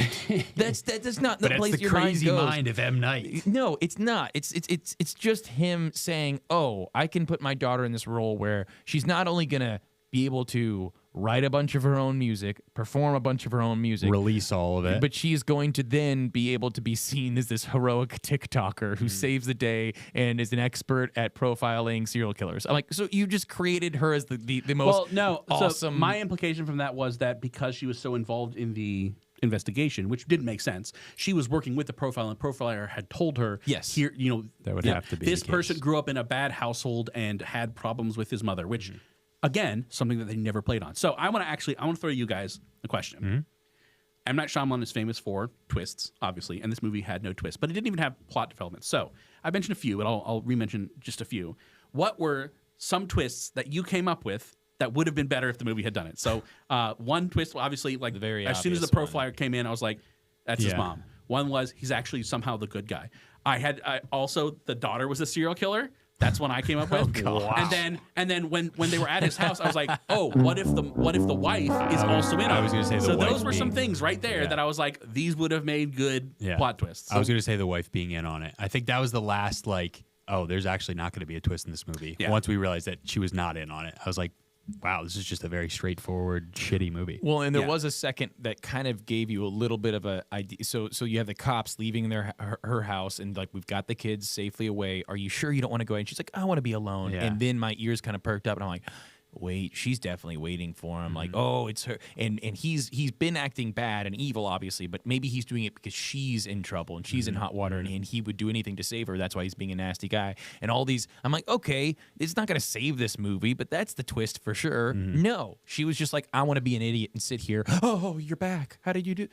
that's not the But place it's the your crazy mind goes. mind of M. Night. No, it's not. It's just him saying, "Oh, I can put my daughter in this role where she's not only gonna be able to write a bunch of her own music, perform a bunch of her own music, Release all of it. but she's going to then be able to be seen as this heroic TikToker who saves the day and is an expert at profiling serial killers." I'm like, so you just created her as the most awesome. So my implication from that was that because she was so involved in the investigation, which didn't make sense, she was working with the profiler, and the profiler had told her, Yes. here, you know, That would yeah, have to be this the case. person grew up in a bad household and had problems with his mother, which, again, something that they never played on. So I want to throw you guys a question. M. Night Shyamalan is famous for twists, obviously, and this movie had no twist, but it didn't even have plot development. So I mentioned a few, but I'll re-mention just a few. What were some twists that you came up with that would have been better if the movie had done it? So one twist, obviously, like very as soon as the obvious one. profiler came in, I was like, that's his Yeah. mom. One was he's actually somehow the good guy. I also the daughter was a serial killer. That's one I came up with. Wow. And then when they were at his house, I was like, oh, what if the wife is also in on it? I was gonna say the so wife those were some being- things right there Yeah. that I was like, these would have made good plot twists. I was going to say the wife being in on it. I think that was the last, like, oh, there's actually not going to be a twist in this movie. Yeah. Once we realized that she was not in on it, I was like, wow, this is just a very straightforward, shitty movie. Well, and there Yeah. was a second that kind of gave you a little bit of a idea. So you have the cops leaving her house, and like, we've got the kids safely away. Are you sure you don't want to go? And she's like, I want to be alone. Yeah. And then my ears kind of perked up, and I'm like, wait, she's definitely waiting for him. Like, oh, it's her. And he's been acting bad and evil, obviously, but maybe he's doing it because she's in trouble and she's in hot water, and he would do anything to save her. That's why he's being a nasty guy. And all these, I'm like, okay, it's not going to save this movie, but that's the twist for sure. No, she was just like, I want to be an idiot and sit here. Oh, you're back. How did you do?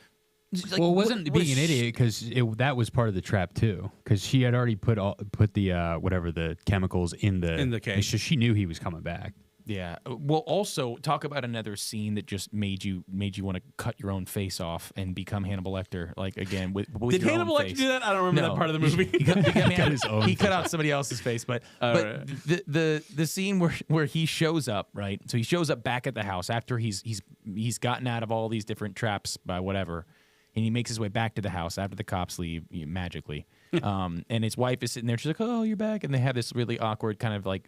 She's like, Well, it what- wasn't what being is an sh- idiot because that was part of the trap too. Because she had already put the whatever the chemicals in the cake. So she knew he was coming back. Yeah. Well, also talk about another scene that just made you want to cut your own face off and become Hannibal Lecter. Like, again, with Did your Hannibal own Lecter face. do that? I don't remember No. that part of the movie. He cut out somebody else's face, but right. the scene where he shows up, right? So he shows up back at the house after he's gotten out of all these different traps by whatever, and he makes his way back to the house after the cops leave magically. And his wife is sitting there. She's like, "Oh, you're back," and they have this really awkward kind of like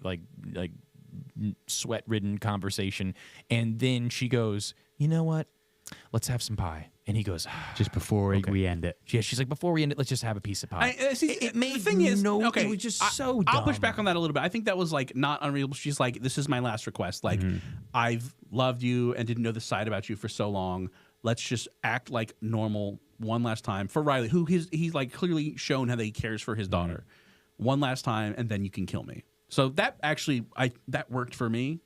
sweat-ridden conversation, and then she goes, "You know what? Let's have some pie." And he goes, Just before we end it. "Yeah." She's like, "Before we end it, let's just have a piece of pie." It made the thing is, no. okay, It was just I- so. I'll push dumb. back on that a little bit. I think that was like not unreasonable. She's like, "This is my last request. Like, I've loved you and didn't know this side about you for so long. Let's just act like normal one last time for Riley, who he's like clearly shown how that he cares for his daughter. One last time, and then you can kill me." So that actually, that worked for me.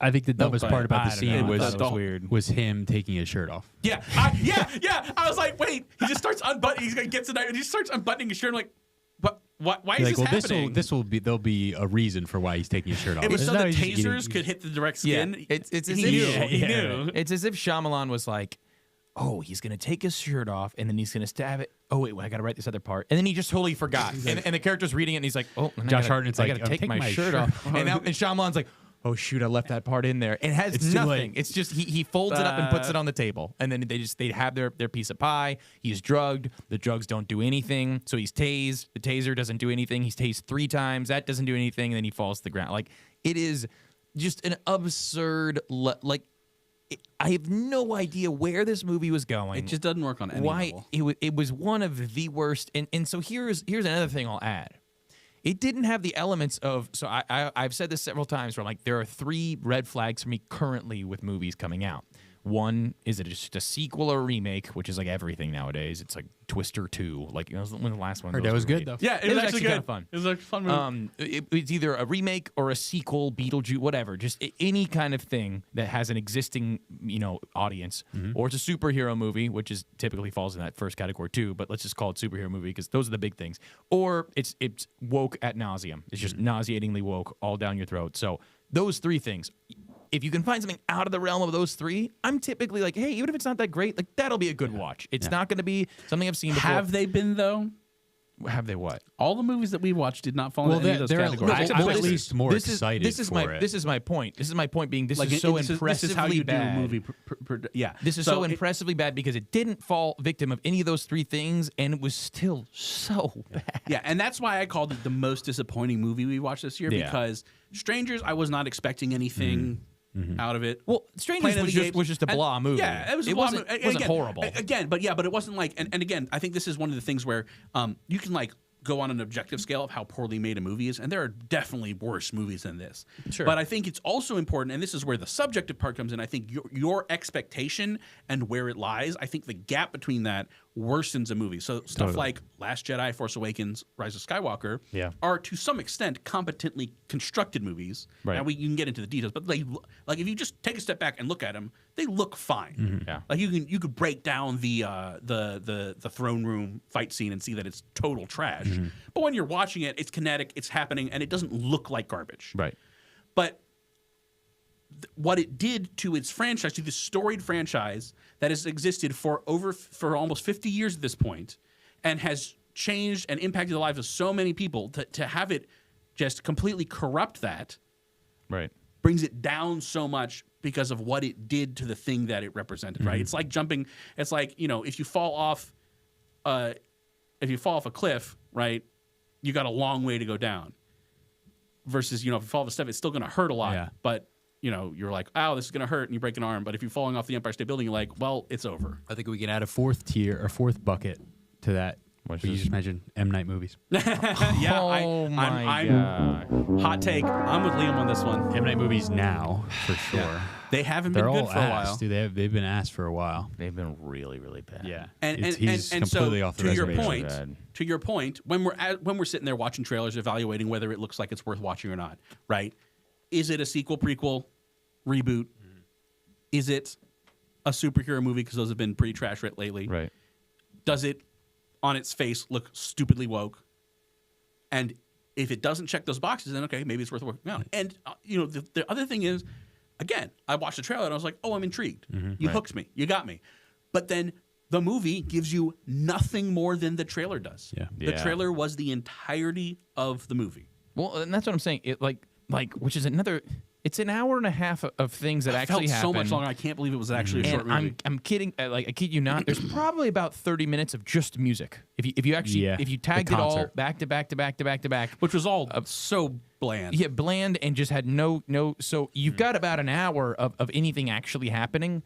I think the dumbest but part about I the don't scene know. I was thought it was weird. was him taking his shirt off. Yeah, I was like, wait. He just starts unbuttoning. He gets a knife and he starts unbuttoning his shirt. I'm like, Why You're is like, this happening? there'll be a reason for why he's taking his shirt off. It was It's so not the he's just tasers could hit the direct skin. It's as he if knew. He knew. It's as if Shyamalan was like, oh, he's gonna take his shirt off and then he's gonna stab it. Oh wait, I gotta write this other part, and then he just totally forgot. And the character's reading it, and he's like, oh, and Josh I Hartnett's gotta like, I'm take my taking my shirt shirt off, and Shyamalan's like, oh shoot, I left that part in there. It has It's too nothing. late. It's just he folds it up and puts it on the table, and then they have their piece of pie. He's drugged. The drugs don't do anything, so he's tased. The taser doesn't do anything. He's tased 3 times. That doesn't do anything, and then he falls to the ground. Like, it is just an absurd. I have no idea where this movie was going. It just doesn't work on any level. It was one of the worst. And so here's another thing I'll add. It didn't have the elements of, so I've said this several times, where like there are 3 red flags for me currently with movies coming out. One, is it just a sequel or a remake, which is like everything nowadays. It's like Twister 2. Like, when the last one? Heard that was good, though. Yeah, it was actually good. kind of fun. It was a fun movie. It's either a remake or a sequel, Beetlejuice, whatever. Just any kind of thing that has an existing, audience, or it's a superhero movie, which is typically falls in that first category too. But let's just call it superhero movie because those are the big things. Or it's woke at nauseum. It's just nauseatingly woke all down your throat. So those 3 things. If you can find something out of the realm of those 3, I'm typically like, hey, even if it's not that great, like that'll be a good watch. It's not going to be something I've seen before. Have they been though? Have they what? All the movies that we watched did not fall into any of those categories. I'm at least more excited This is my point. This is my point being this Like, is so this impressively is how you bad. do a movie. Yeah, This is so impressively bad because it didn't fall victim of any of those 3 things, and it was still so bad. Yeah, and that's why I called it the most disappointing movie we watched this year, Yeah. because Strangers, I was not expecting anything out of it. Well, Strangers Planet of the Apes- was just a blah movie. Yeah, it was a it blah wasn't, movie. it wasn't Again, horrible. Again, but it wasn't like, and again, I think this is one of the things where you can like go on an objective scale of how poorly made a movie is, and there are definitely worse movies than this. Sure. But I think it's also important, and this is where the subjective part comes in. I think your expectation and where it lies, I think the gap between that worsens a movie. So stuff like Last Jedi, Force Awakens, Rise of Skywalker are to some extent competently constructed movies. Right. Now you can get into the details, but like if you just take a step back and look at them, they look fine. Yeah. Like you could break down the throne room fight scene and see that it's total trash. But when you're watching it, it's kinetic, it's happening, and it doesn't look like garbage. Right. But what it did to its franchise, to this storied franchise that has existed for almost 50 years at this point, and has changed and impacted the lives of so many people, to have it just completely corrupt that, Right. brings it down so much because of what it did to the thing that it represented. Right? It's like jumping. It's like, if you fall off a cliff, right, you got a long way to go down. Versus, if you fall off a step, it's still going to hurt a lot, but you're like, oh, this is going to hurt, and you break an arm. But if you're falling off the Empire State Building, you're like, well, it's over. I think we can add a 4th tier or 4th bucket to that. What's You this? just mentioned M. Night movies. Yeah, Oh my I'm hot take. I'm with Liam on this one. M. Night movies now, for sure. They haven't They're been good all for a while. asked, dude. They've been asked for a while. They've been really, really bad. Yeah. And He's and so completely off the to your reservation. point, to your point, when we're sitting there watching trailers, evaluating whether it looks like it's worth watching or not, right? Is it a sequel, prequel, reboot? Is it a superhero movie? Because those have been pretty trash lately. Right. Does it, on its face, look stupidly woke? And if it doesn't check those boxes, then okay, maybe it's worth working out. And the other thing is, again, I watched the trailer and I was like, oh, I'm intrigued. You hooked me. You got me. But then the movie gives you nothing more than the trailer does. Yeah. The Yeah. trailer was the entirety of the movie. Well, and that's what I'm saying. It like which is another. It's an hour and a half of things that It actually felt so happen. much longer. I can't believe it was actually a short And movie. I'm kidding. I kid you not. There's probably about 30 minutes of just music. If you actually Yeah, if you the tagged it all concert. back to back to back to back to back, Which was all so bland. yeah, bland and just had no. So you've got about an hour of anything actually happening.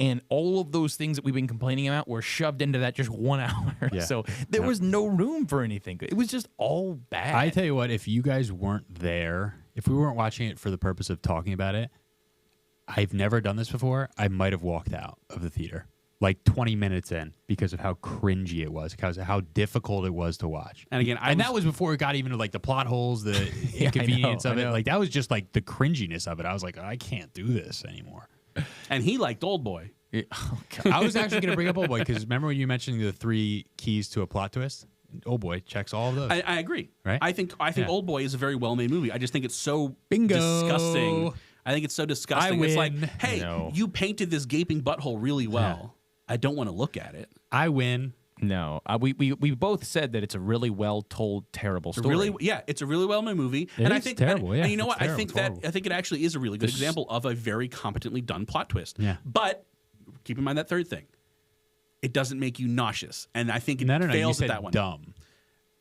And all of those things that we've been complaining about were shoved into that just 1 hour. Yeah. So there was no room for anything. It was just all bad. I tell you what, if you guys weren't there, if we weren't watching it for the purpose of talking about it, I've never done this before. I might have walked out of the theater like 20 minutes in because of how cringy it was, because of how difficult it was to watch. And again, that was before it got even to like the plot holes, the inconvenience of I it. know. Like that was just like the cringiness of it. I was like, I can't do this anymore. and he liked Old Boy. Oh, God. I was actually going to bring up Old Boy because remember when you mentioned the 3 keys to a plot twist Old Boy checks all of those. I agree. Right? I think Yeah. Old Boy is a very well made movie. I just think it's so Bingo. disgusting. I think it's so disgusting. I It's like, win. hey, No. you painted this gaping butthole really well. I don't want to look at it. I win. No, we both said that it's a really well told, terrible story. It's a really well made movie. It and I is think terrible, and, yeah, and you know it's what? terrible, it's horrible. I think it actually is a really good This- example of a very competently done plot twist. Yeah. But keep in mind that third thing. It doesn't make you nauseous. And I think it No, you fails said at that one. dumb.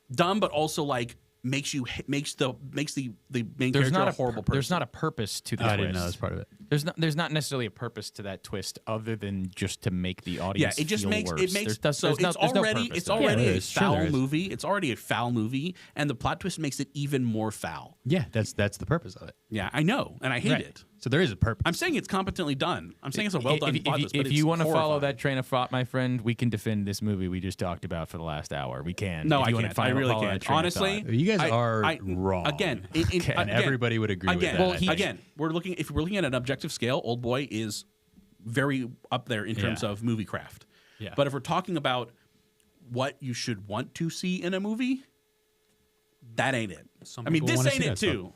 But also like makes the main There's character not a horrible person. There's not a purpose to the I twist. didn't know that's part of it. There's not necessarily a purpose to that twist other than just to make the audience. it just feel makes worse. it makes There's so no it's purpose already to it's it. already there a is. Sure foul there is. movie. It's already a foul movie, and the plot twist makes it even more foul. Yeah, that's the purpose of it. Yeah, I know, and I hate Right. it. So there is a purpose. I'm saying it's competently done. I'm saying it's a well done plot twist. If but you want to follow that train of thought, my friend, we can defend this movie we just talked about for the last hour. We can. No, If I you wanna can't. I really follow that can't. train of Honestly, thought. You guys are wrong. Again, And everybody would agree with again, that, Well, I think. again, if we're looking at an objective scale, Old Boy is very up there in terms Yeah. of movie craft. Yeah. But if we're talking about what you should want to see in a movie, that ain't it. Some I mean, people this wanna ain't see it that too.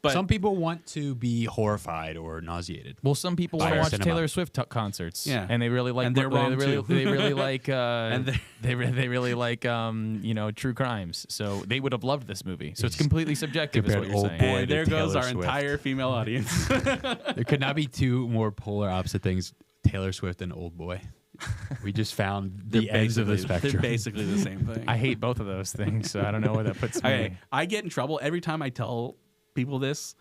But Some people want to be horrified or nauseated. Well, some people By want to our watch cinema. Taylor Swift concerts, Yeah. and they really like. And they're wrong, they really, too. they really like. And they really like true crimes. So they would have loved this movie. So it's completely subjective, is what Compared you're Old saying. Boy and to there goes Taylor our Swift. entire female audience. There could not be two more polar opposite things: Taylor Swift and Old Boy. We just found the ends of the They're spectrum. basically the same thing. I hate both of those things, so I don't know where that puts me. Okay, I get in trouble every time I tell people this.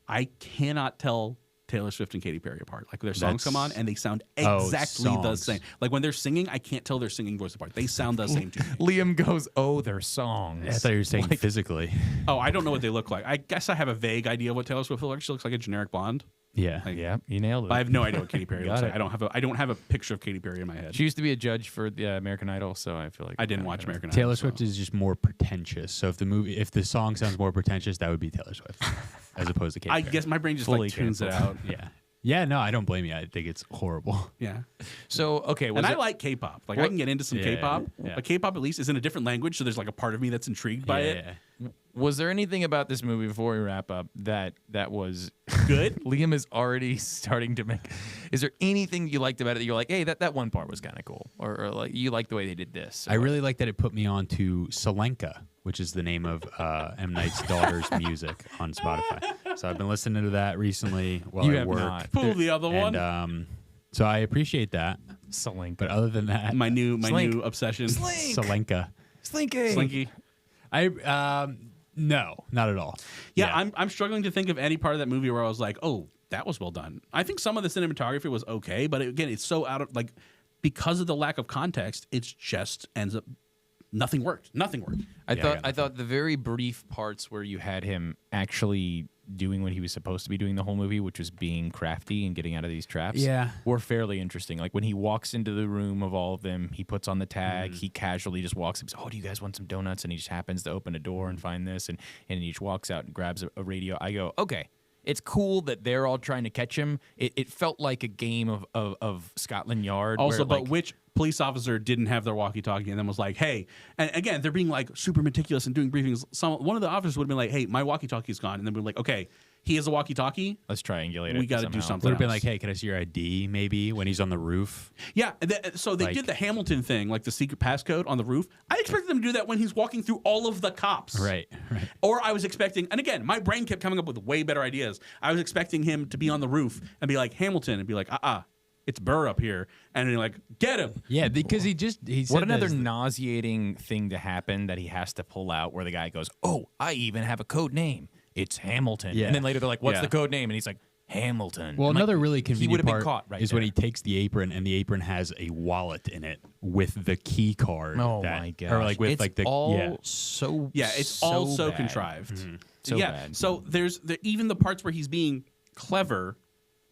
I cannot tell Taylor Swift and Katy Perry apart. Like their songs come on and they sound exactly the songs. same. Like when they're singing, I can't tell their singing voice apart. They sound the same to me. Liam goes, "Oh, their songs." I thought you were saying physically. Oh, I don't know what they look like. I guess I have a vague idea of what Taylor Swift looks like. She looks like a generic blonde. Yeah. Yeah, you nailed it. I have no idea what Katy Perry Got looks it. like. I don't have a picture of Katy Perry in my head. She used to be a judge for the American Idol, so I feel like I didn't watch American Idol. Taylor so- Swift is just more pretentious. So if the song sounds more pretentious, that would be Taylor Swift, as opposed to Katy I Perry. guess my brain just Fully like tunes it canceled. out. Yeah. Yeah. No, I don't blame you. I think it's horrible. Yeah. So okay, was And I it- like K-pop. Like I can get into some Yeah, K-pop, yeah. but K-pop at least is in a different language, so there's like a part of me that's intrigued by it. was there anything about this movie before we wrap up that was Good. Liam is already starting to make. Is there anything you liked about it that you're like, hey, that one part was kind of cool, or like you like the way they did this? I really like that it put me on to Selenka, which is the name of M. Night's daughter's music on Spotify. So I've been listening to that recently while You I have work. not. Pull the other one. And so I appreciate that. Selenka. But other than that, My new Slink. obsession. Selenka. Slinky. Slinky. No, not at all. Yeah, I'm struggling to think of any part of that movie where I was like, oh, that was well done. I think some of the cinematography was okay, but again, it's so out of like because of the lack of context, it's just ends up nothing worked. Nothing worked. I thought the very brief parts where you had him actually doing what he was supposed to be doing the whole movie, which was being crafty and getting out of these traps, Yeah. were fairly interesting. Like when he walks into the room of all of them, he puts on the tag, he casually just walks up, says, "Oh, do you guys want some donuts?" And he just happens to open a door and find this, and he just walks out and grabs a radio. I go, okay. It's cool that they're all trying to catch him. It felt like a game of Scotland Yard. Also, where, but like, which police officer didn't have their walkie-talkie and then was like, "Hey," and again, they're being like super meticulous and doing briefings. One of the officers would have been like, "Hey, my walkie-talkie's gone," and then we're like, "Okay, he has a walkie-talkie. let's triangulate it. We got to do somehow. something." Would have been else." like, hey, can I see your ID maybe when he's on the roof? Yeah, so they Like- did the Hamilton thing, like the secret passcode on the roof. I expected them to do that when he's walking through all of the cops. Right. Or I was expecting, and again, my brain kept coming up with way better ideas. I was expecting him to be on the roof and be like Hamilton and be like, it's Burr up here, and then like, get him. Yeah, because he said What another this- nauseating thing to happen that he has to pull out where the guy goes, "Oh, I even have a code name. It's Hamilton." Yeah. And then later they're like, "What's Yeah. the code name?" And he's like, "Hamilton." Well, I'm like, another really he convenient would have been part caught right is there. when he takes the apron and the apron has a wallet in it with the key card. Oh that- my gosh. Or like with it's like the all yeah. so Yeah, it's all so bad. contrived. So yeah, bad. so there's even the parts where he's being clever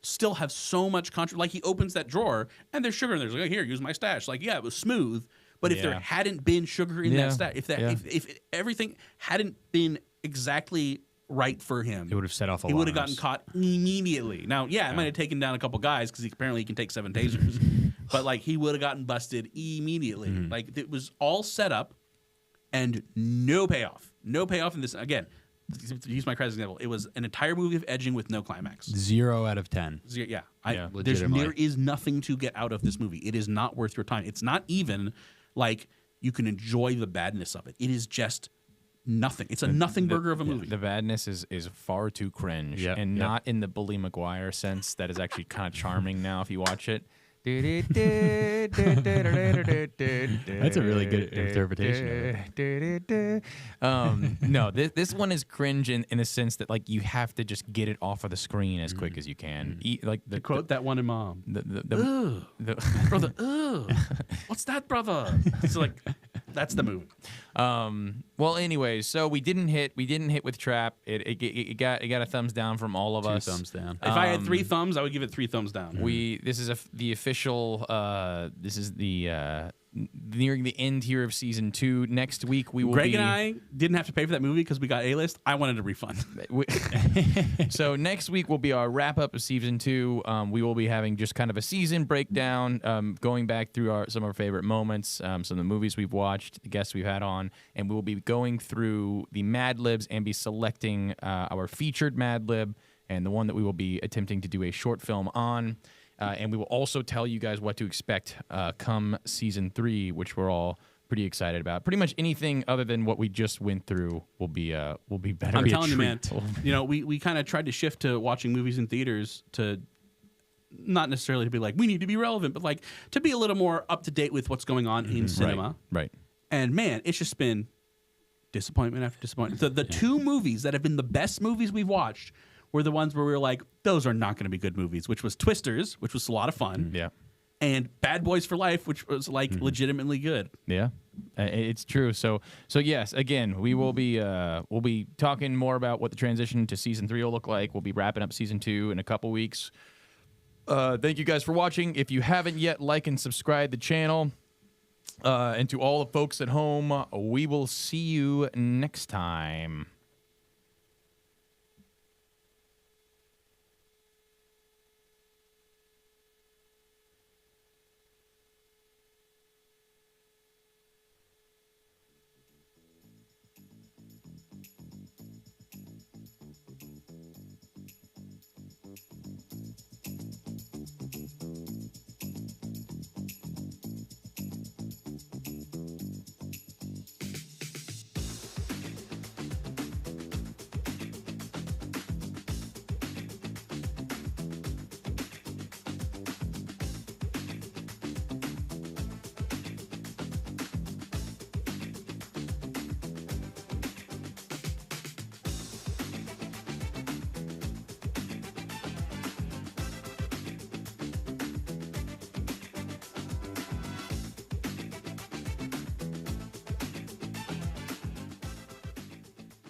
still have so much like he opens that drawer and there's sugar in there. He's like, "Oh, here, use my stash." Like, yeah, it was smooth, but if there Yeah. hadn't been sugar in Yeah, that stash, if everything hadn't been exactly right for him, It would have set off he would have alarms. gotten caught immediately. Now, yeah, it might have taken down a couple guys because apparently he can take 7 tasers, but like he would have gotten busted immediately. Like it was all set up, and no payoff. No payoff in this. Again, to use my credit example, it was an entire movie of edging with no climax. 0 out of 10. Yeah. Legitimately. There is nothing to get out of this movie. It is not worth your time. It's not even like you can enjoy the badness of it. It is just nothing. It's a nothing burger of a movie. The badness is far too cringe, and not in the Bully Maguire sense. That is actually kind of charming now if you watch it. That's a really good interpretation of it. No, this one is cringe in the sense that like you have to just get it off of the screen as quick as you can. To quote that one in Mom. Brother, what's that, brother? So like, that's the movie. Well, anyways, so we didn't hit with Trapp. It got a thumbs down from all of us. 2 thumbs down. If I had 3 thumbs, I would give it 3 thumbs down. This is the official. This is the nearing the end here of season 2. Next week we will. Greg and I didn't have to pay for that movie because we got A-list. I wanted a refund. So next week will be our wrap up of season 2. We will be having just kind of a season breakdown, going back through some of our favorite moments, some of the movies we've watched, the guests we've had on, and we will be going through the Mad Libs and be selecting our featured Mad Lib and the one that we will be attempting to do a short film on. And we will also tell you guys what to expect come season 3, which we're all pretty excited about. Pretty much anything other than what we just went through will be better. I'm telling you, man. We kind of tried to shift to watching movies in theaters to not necessarily to be like we need to be relevant, but like to be a little more up to date with what's going on in cinema. Right. And man, it's just been disappointment after disappointment. The 2 movies that have been the best movies we've watched were the ones where we were like, those are not going to be good movies, which was Twisters, which was a lot of fun. Yeah. And Bad Boys for Life, which was like legitimately good. Yeah, it's true. So yes, again, we'll be talking more about what the transition to season 3 will look like. We'll be wrapping up season 2 in a couple weeks. Thank you guys for watching. If you haven't yet, like and subscribe the channel. And to all the folks at home, we will see you next time.